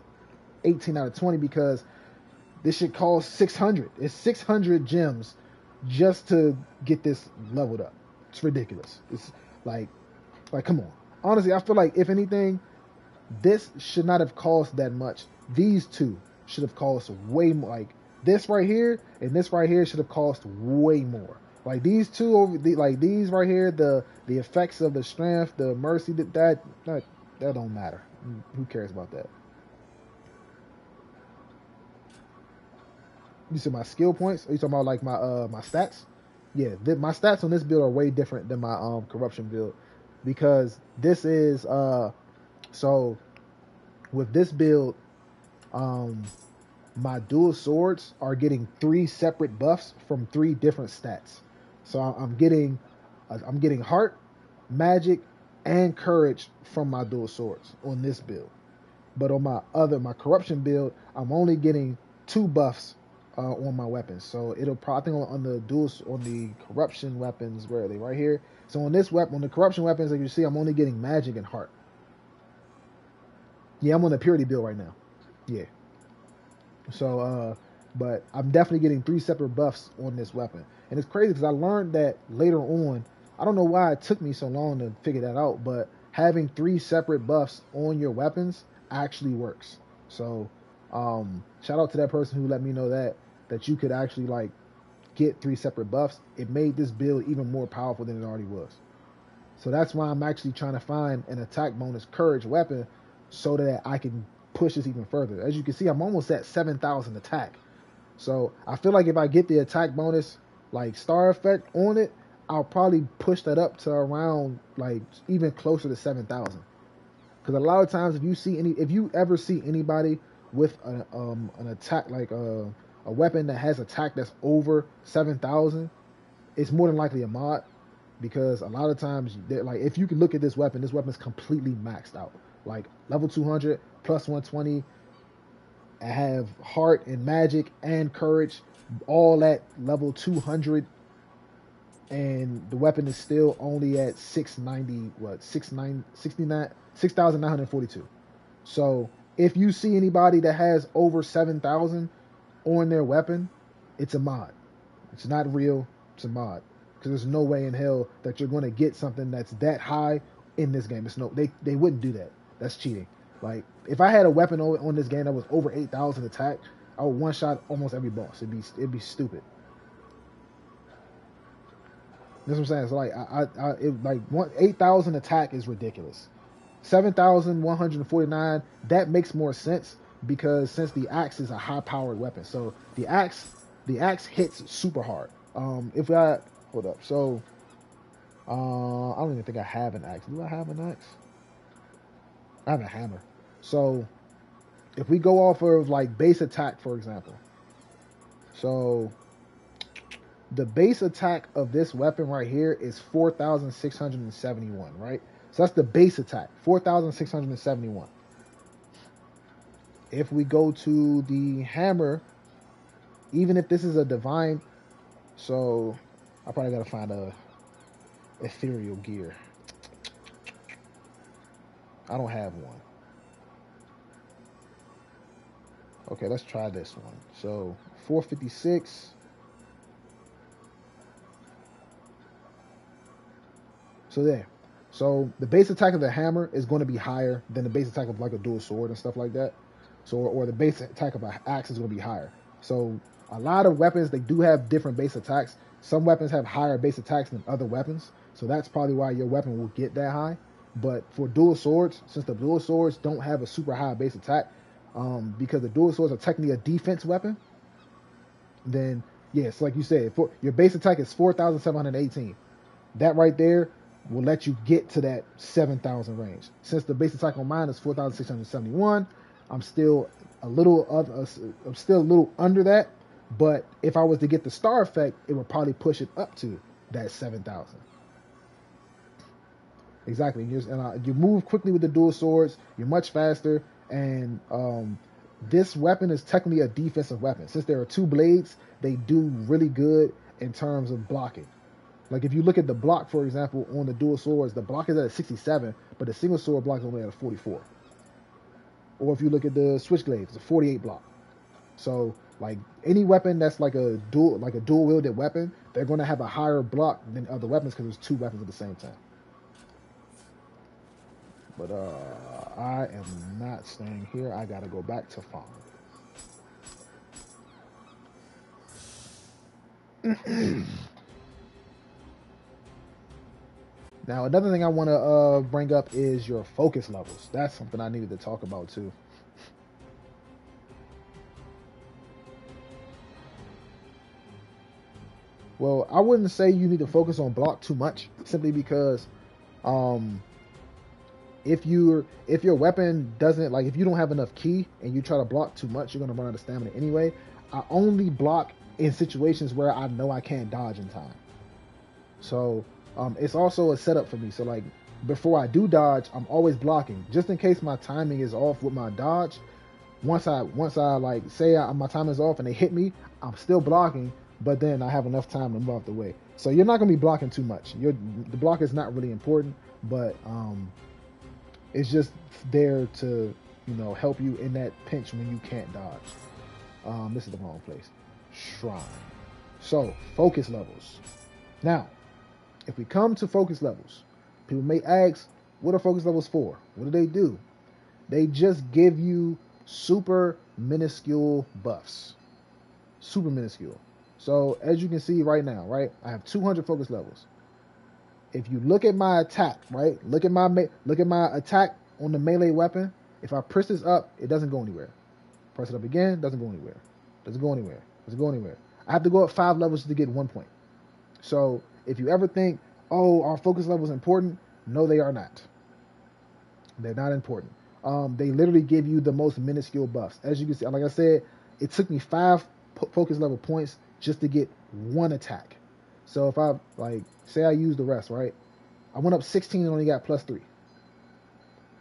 18 out of 20 because this shit costs 600. It's 600 gems just to get this leveled up. It's ridiculous. It's like come on. Honestly, I feel like if anything, this should not have cost that much. These two should have cost way more. Like this right here and this right here should have cost way more. Like these two like these right here, the effects of the strength, the mercy, that don't matter. Who cares about that? You said my skill points? Are you talking about like my stats? Yeah, my stats on this build are way different than my corruption build, because this is so with this build, my dual swords are getting 3 separate buffs from 3 different stats. So I'm getting heart, magic, and courage from my dual swords on this build. But on my corruption build, I'm only getting 2 buffs on my weapons. So it'll probably, on the corruption weapons, where are they? Right here. So on this weapon, on the corruption weapons, like you see, I'm only getting magic and heart. Yeah, I'm on the purity build right now. Yeah. So, but I'm definitely getting 3 separate buffs on this weapon. And it's crazy because I learned that later on. I don't know why it took me so long to figure that out, but having 3 separate buffs on your weapons actually works. So, shout out to that person who let me know that you could actually like get 3 separate buffs. It made this build even more powerful than it already was. So that's why I'm actually trying to find an attack bonus courage weapon so that I can push this even further. As you can see, I'm almost at 7,000 attack. So I feel like if I get the attack bonus, like star effect on it, I'll probably push that up to around like even closer to 7,000. Because a lot of times, if you ever see anybody with an attack like a weapon that has attack that's over 7,000, it's more than likely a mod. Because a lot of times, like if you can look at this weapon is completely maxed out. Like level 200 plus 120. I have heart and magic and courage, all at level 200, and the weapon is still only at 690, 6,942. So if you see anybody that has over 7,000 on their weapon, it's a mod. It's not real. It's a mod, because there's no way in hell that you're going to get something that's that high in this game. They wouldn't do that. That's cheating. Like if I had a weapon on this game that was over 8,000 attack, I would one shot almost every boss. It'd be stupid. That's what I'm saying. So like 8,000 attack is ridiculous. 7,149, that makes more sense, because since the axe is a high powered weapon, so the axe hits super hard. If I hold up, so I don't even think I have an axe. Do I have an axe? I have a hammer. So if we go off of like base attack, for example, so the base attack of this weapon right here is 4,671, right? So that's the base attack, 4,671. If we go to the hammer, even if this is a divine, so I probably gotta find a ethereal gear. I don't have one. Okay, let's try this one. So 456. So there. So the base attack of the hammer is going to be higher than the base attack of like a dual sword and stuff like that. So or the base attack of an axe is going to be higher. So a lot of weapons, they do have different base attacks. Some weapons have higher base attacks than other weapons. So that's probably why your weapon will get that high. But for dual swords, since the dual swords don't have a super high base attack, because the dual swords are technically a defense weapon, then yes, like you said, for your base attack is 4,718. That right there will let you get to that 7,000 range. Since the base attack on mine is 4,671, I'm still a little under that. But if I was to get the star effect, it would probably push it up to that 7,000. Exactly. You move quickly with the dual swords. You're much faster, and this weapon is technically a defensive weapon. Since there are two blades, they do really good in terms of blocking. Like if you look at the block, for example, on the dual swords, the block is at a 67, but the single sword block is only at a 44. Or if you look at the switchblade, it's a 48 block. So like any weapon that's like a dual wielded weapon, they're going to have a higher block than other weapons because there's two weapons at the same time. But I am not staying here. I gotta go back to farm. Now, another thing I want to bring up is your focus levels. That's something I needed to talk about too. Well, I wouldn't say you need to focus on block too much, simply because if your weapon doesn't, like if you don't have enough ki and you try to block too much, you're gonna run out of stamina anyway. I only block in situations where I know I can't dodge in time. So it's also a setup for me. So like before I do dodge, I'm always blocking just in case my timing is off with my dodge. Once I like say my time is off and they hit me, I'm still blocking, but then I have enough time to move out the way. So you're not gonna be blocking too much. The block is not really important, but it's just there to help you in that pinch when you can't dodge. This is the wrong place. Shrine. So focus levels. Now, if we come to focus levels, people may ask, what are focus levels for? What do? They just give you super minuscule buffs. Super minuscule. So as you can see right now, right, I have 200 focus levels. If you look at my attack, right, look at my attack on the melee weapon. If I press this up, it doesn't go anywhere. Press it up again, doesn't go anywhere. Doesn't go anywhere. Doesn't go anywhere. I have to go up 5 levels to get 1 point. So if you ever think, oh, our focus level is important, no, they are not. They're not important. They literally give you the most minuscule buffs. As you can see, like I said, it took me 5 focus level points just to get 1 attack. So if I, like, say I use the rest, right? I went up 16 and only got +3.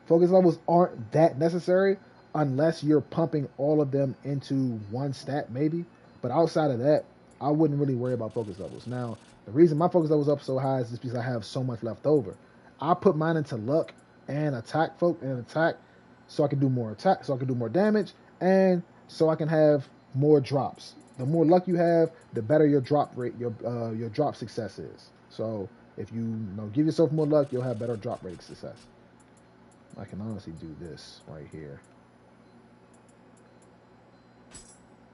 Focus levels aren't that necessary unless you're pumping all of them into one stat, maybe. But outside of that, I wouldn't really worry about focus levels. Now, the reason my focus level is up so high is just because I have so much left over. I put mine into luck and attack so I can do more attack, so I can do more damage, and so I can have more drops. The more luck you have, the better your drop rate, your drop success is. So if you give yourself more luck, you'll have better drop rate success. I can honestly do this right here.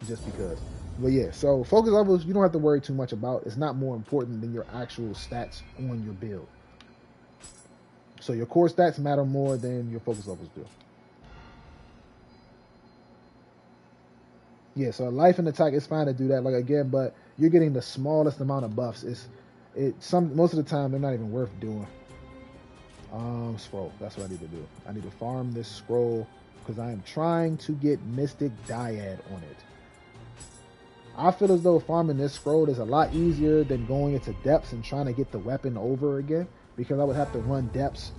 Just because. But yeah, so focus levels, you don't have to worry too much about. It's not more important than your actual stats on your build. So your core stats matter more than your focus levels do. Yeah, so life and attack, it's fine to do that, like again, but you're getting the smallest amount of buffs. Most of the time they're not even worth doing. Scroll. That's what I need to do. I need to farm this scroll because I am trying to get Mystic Dyad on it. I feel as though farming this scroll is a lot easier than going into depths and trying to get the weapon over again, because I would have to run depths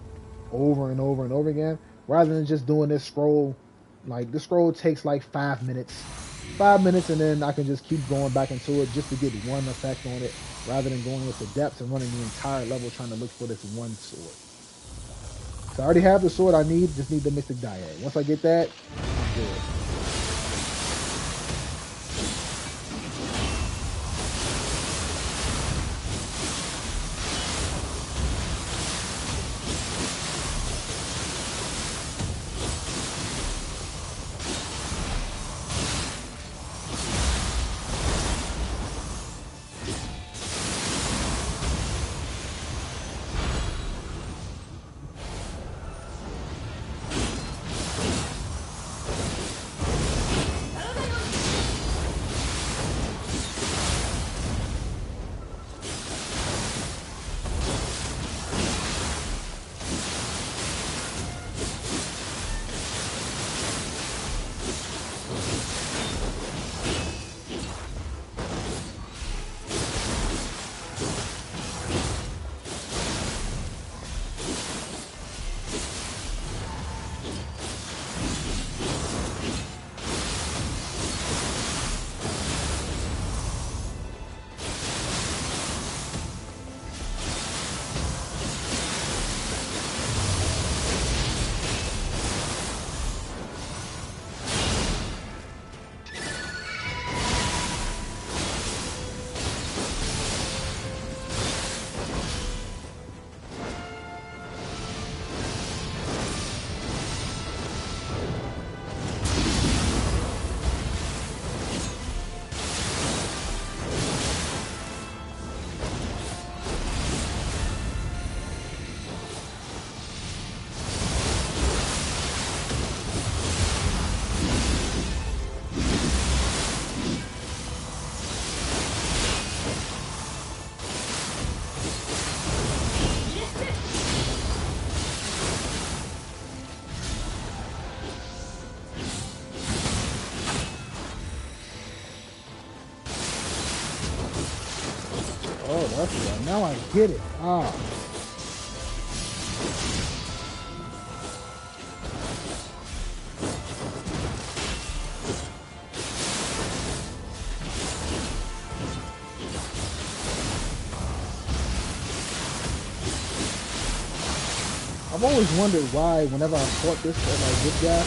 over and over and over again rather than just doing this scroll. Like, this scroll takes like 5 minutes. 5 minutes, and then I can just keep going back into it just to get one effect on it rather than going into depths and running the entire level trying to look for this one sword. So I already have the sword I need, just need the Mystic Dyad. Once I get that, I'm good. Oh, that's right. Now I get it. I've always wondered why, whenever I fought this guy,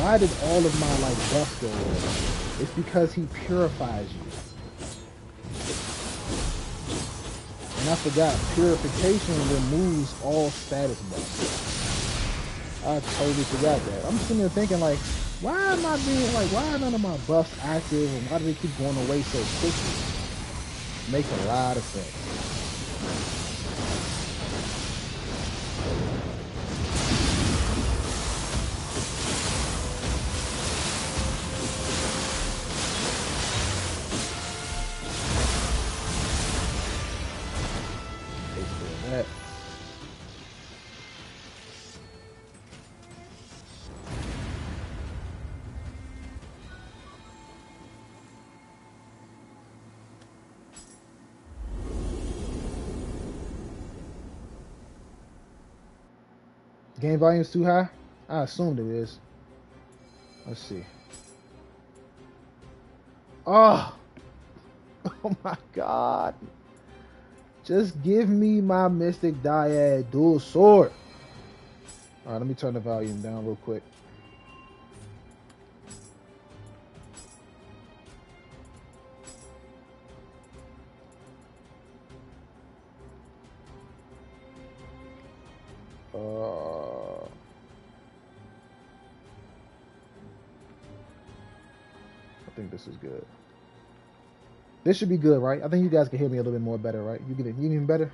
why did all of my buffs go away? It's because he purifies you. And I forgot, purification removes all status buffs. I totally forgot that. I'm sitting there thinking why am I being why are none of my buffs active and why do they keep going away so quickly? Makes a lot of sense. Game volume's too high? I assumed it is. Let's see. Oh! Oh my god. Just give me my Mystic Dyad dual sword. Alright, let me turn the volume down real quick. I think this is good. This should be good, right? I think you guys can hear me a little bit more better, right? You get even better?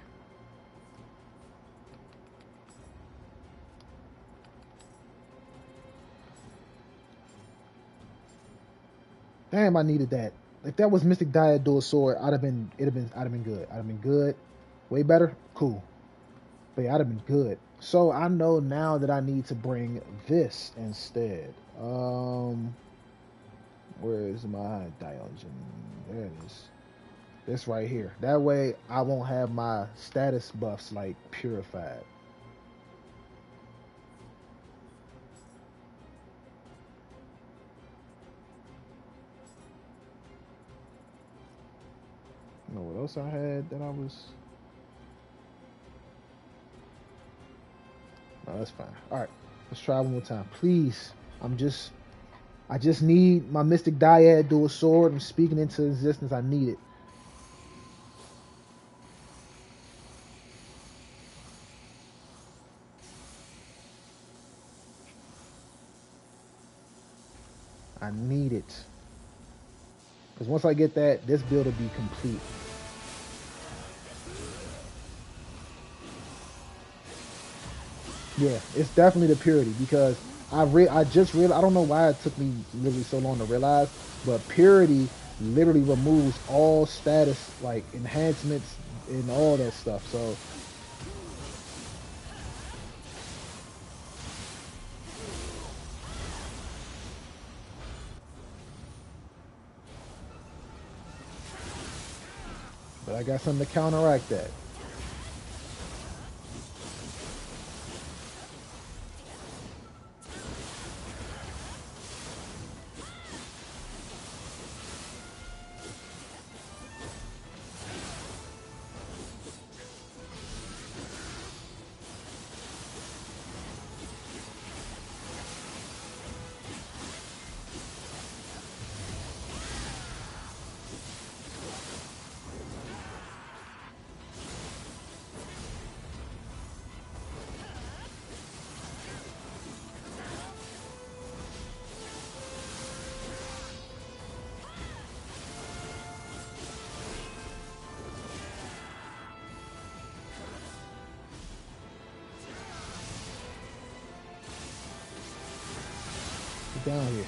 Damn, I needed that. If that was Mystic Dyad dual sword, I'd have been good. I'd have been good. Way better? Cool. But yeah, I'd have been good. So I know now that I need to bring this instead. Where is my Diogen? There it is. This right here. That way I won't have my status buffs like purified. You know what else I had that I was... No, that's fine. Alright. Let's try one more time. Please. I just need my Mystic Dyad dual sword. I'm speaking into existence. I need it. I need it. Because once I get that, this build will be complete. Yeah, it's definitely the purity because I just realized, I don't know why it took me literally so long to realize, but purity literally removes all status like enhancements and all that stuff. So but I got something to counteract that. Get down here.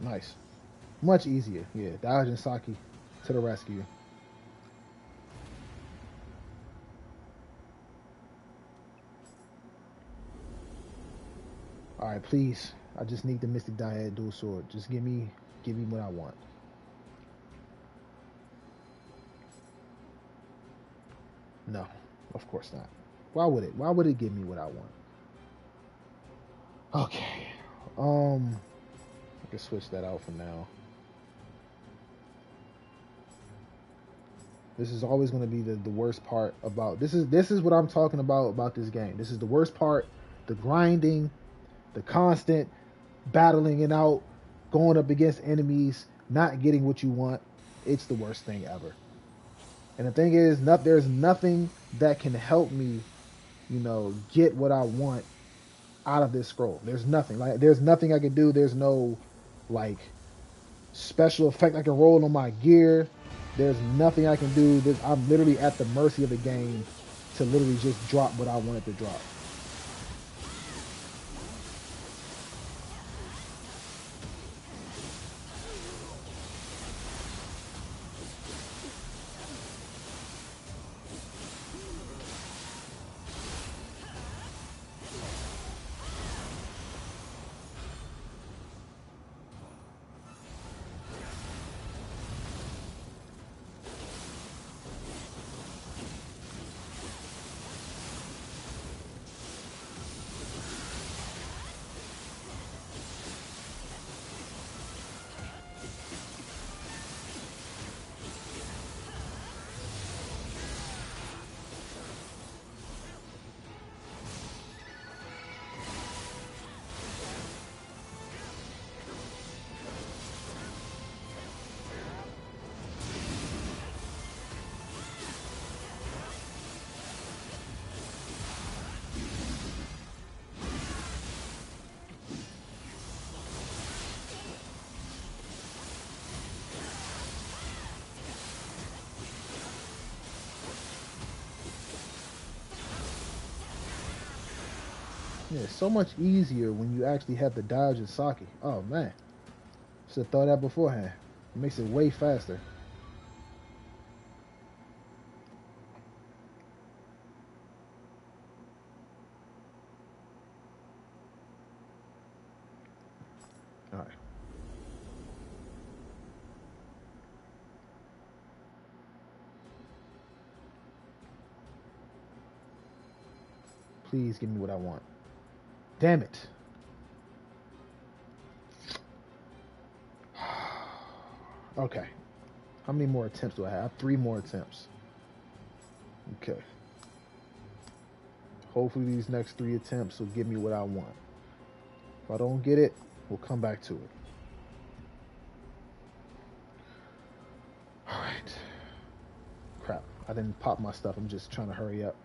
Nice. Much easier. Yeah, Dodge Saki to the rescue. Alright, please. I just need the Mystic Dyad dual sword. Just give me what I want. No, of course not. Why would it? Why would it give me what I want? Okay. I can switch that out for now. This is always going to be the worst part about this is what I'm talking about this game. This is the worst part, the grinding, the constant battling it out, going up against enemies, not getting what you want. It's the worst thing ever. And the thing is, there's nothing that can help me, get what I want out of this scroll. There's nothing. Like there's nothing I can do. There's no like special effect I can roll on my gear. There's nothing I can do. I'm literally at the mercy of the game to literally just drop what I wanted to drop. Yeah, it's so much easier when you actually have the dodge and Saki. Oh man, should have thought that beforehand. It makes it way faster. All right, please give me what I want. Damn it. Okay, how many more attempts do I have? 3 more attempts. Okay. Hopefully these next 3 attempts will give me what I want. If I don't get it, we'll come back to it. All right. Crap. I didn't pop my stuff. I'm just trying to hurry up.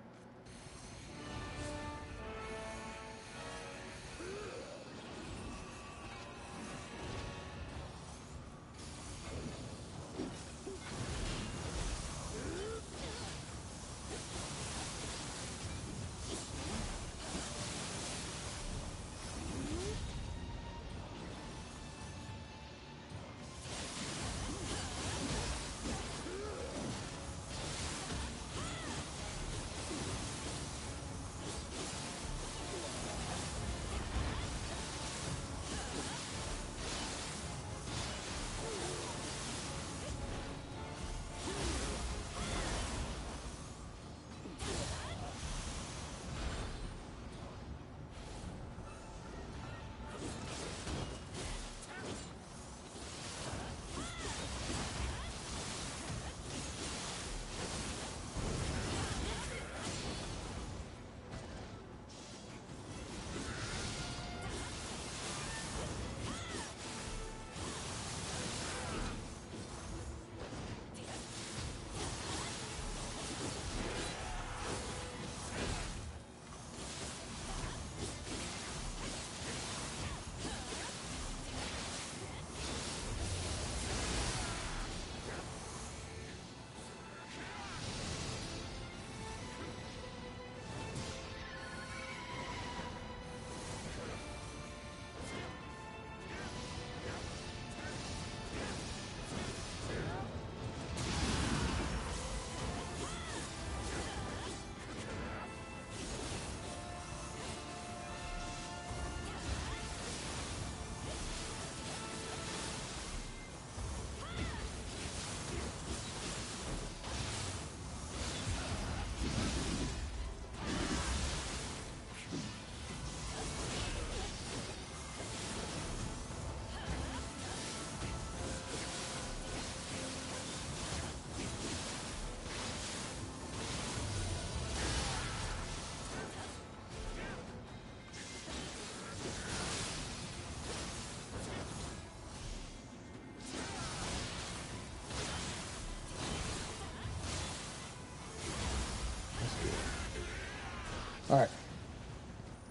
All right.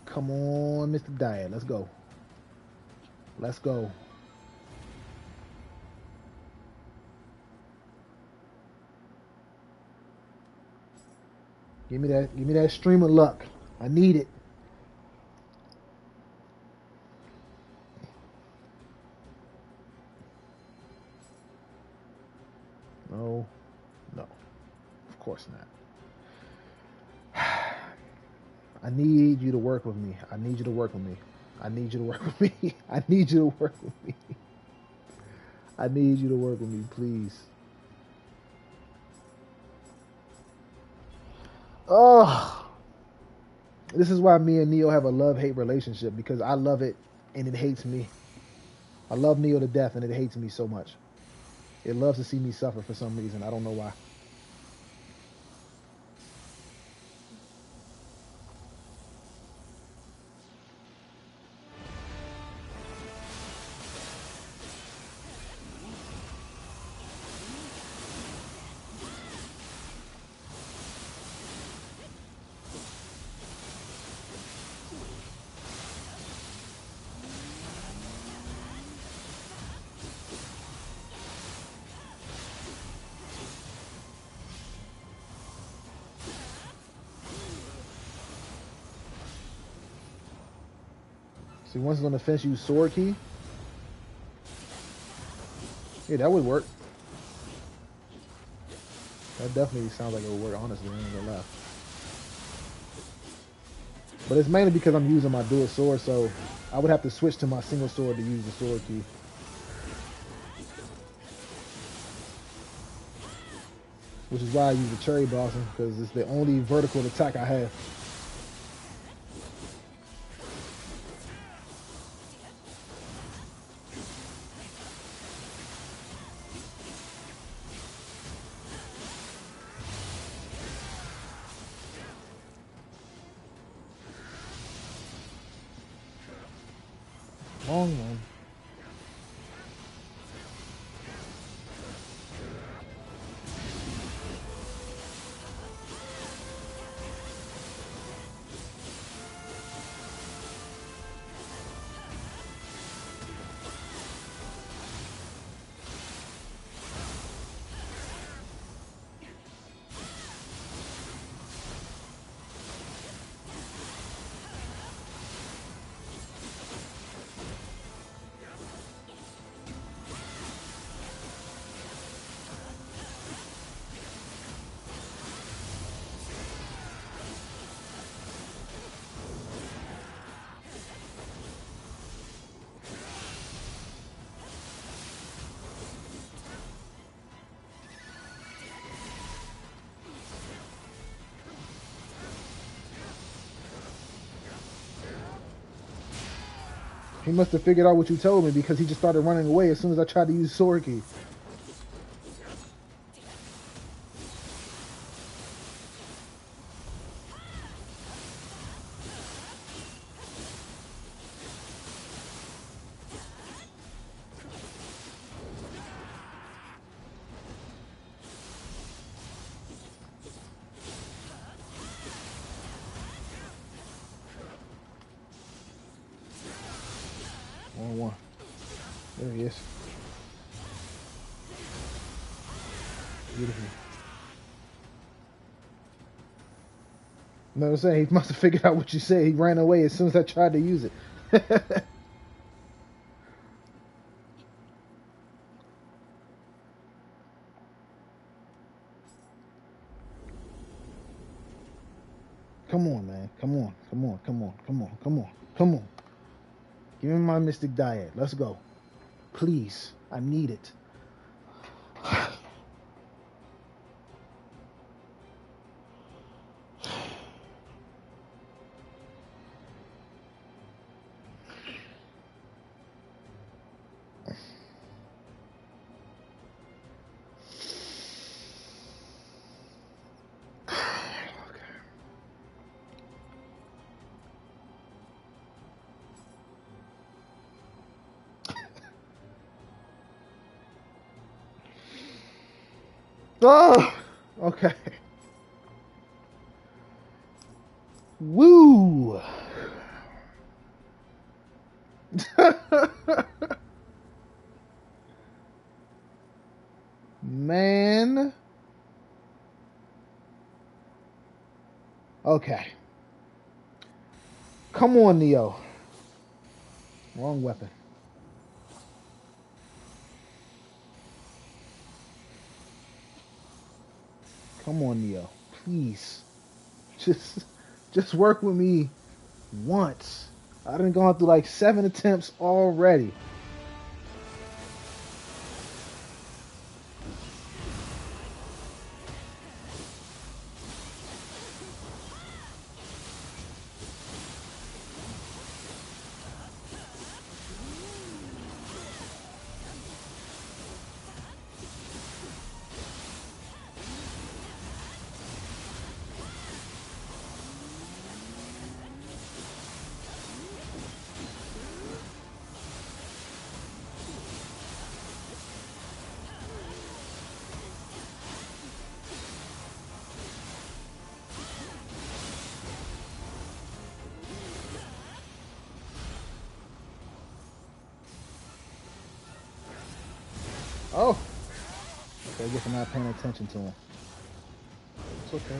Come on, Mr. Diet. Let's go. Let's go. Give me that. Give me that stream of luck. I need it. No. No. Of course not. I need you to work with me. I need you to work with me. I need you to work with me. I need you to work with me. I need you to work with me, please. Oh, this is why me and Nioh have a love-hate relationship because I love it and it hates me. I love Nioh to death and it hates me so much. It loves to see me suffer for some reason. I don't know why. See, once it's on the fence, use sword key. Yeah, that would work. That definitely sounds like it would work, honestly. I ain't gonna lie. But it's mainly because I'm using my dual sword, so I would have to switch to my single sword to use the sword key. Which is why I use the cherry blossom, because it's the only vertical attack I have. Long one. He must have figured out what you told me because he just started running away as soon as I tried to use sword key. One. There he is. Beautiful. You know what I'm saying? He must have figured out what you said. He ran away as soon as I tried to use it. Come on, man. Come on. Come on. Come on. Come on. Come on. Come on. Give me my mystic diet. Let's go. Please. I need it. Oh, okay. Woo. Man. Okay. Come on, Nioh. Wrong weapon. Come on, Nioh. Please. Just work with me once. I done gone through like 7 attempts already. Oh. Okay, I guess I'm not paying attention to him. It's okay.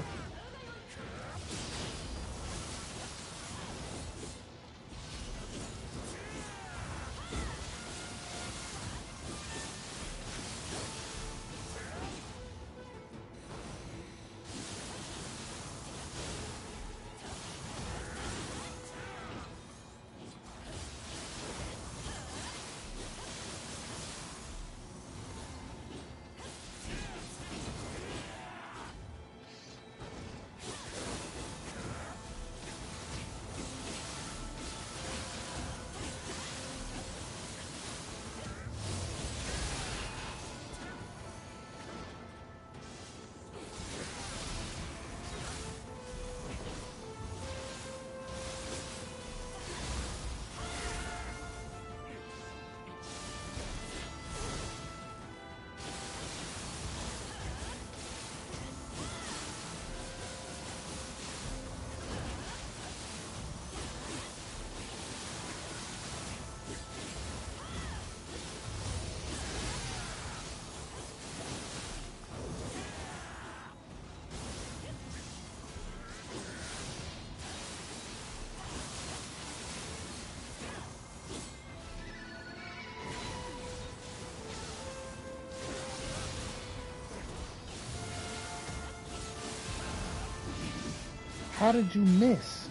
How did you miss?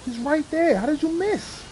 He's right there. How did you miss?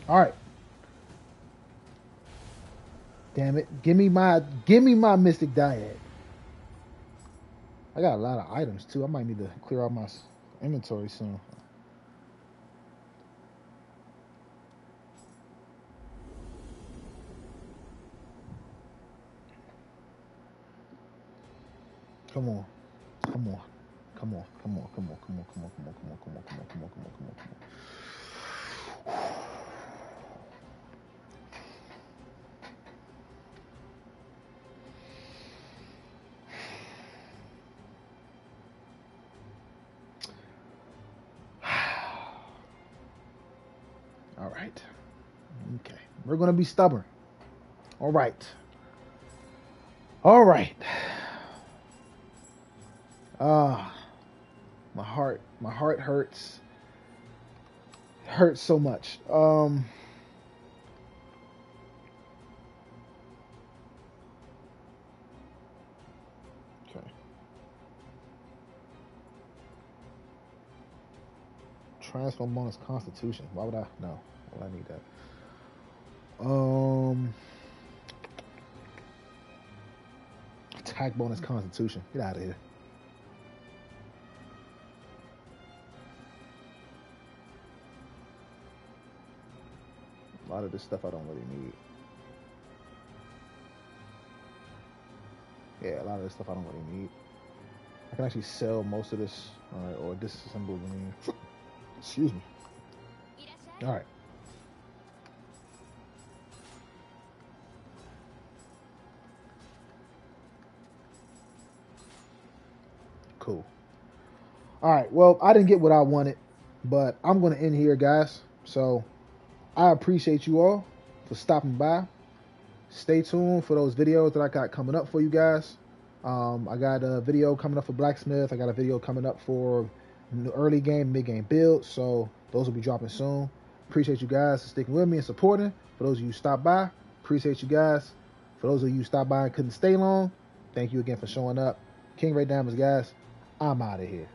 All right. Damn it. Give me my Mystic Dyad. I got a lot of items too. I might need to clear out my inventory soon. Come on. Come on. Come on. Come on. Come on. Come on. Come on. Come on. Come on. Come on. Come on. Come on. Come on. Come on. Come on. All right. Okay. We're going to be stubborn. All right. All right. My heart hurts. It hurts so much. Okay. Transform bonus Constitution. Why would I? No. Why would I need that? Attack bonus Constitution. Get out of here. A lot of this stuff I don't really need. Yeah, a lot of this stuff I don't really need. I can actually sell most of this, or disassemble the excuse me. All right. Cool. All right. Well, I didn't get what I wanted, but I'm going to end here, guys. So I appreciate you all for stopping by. Stay tuned for those videos that I got coming up for you guys. I got a video coming up for Blacksmith. I got a video coming up for early game, mid game build. So those will be dropping soon. Appreciate you guys for sticking with me and supporting. For those of you who stopped by, appreciate you guys. For those of you who stopped by and couldn't stay long, thank you again for showing up. King Ray Diamonds, guys. I'm out of here.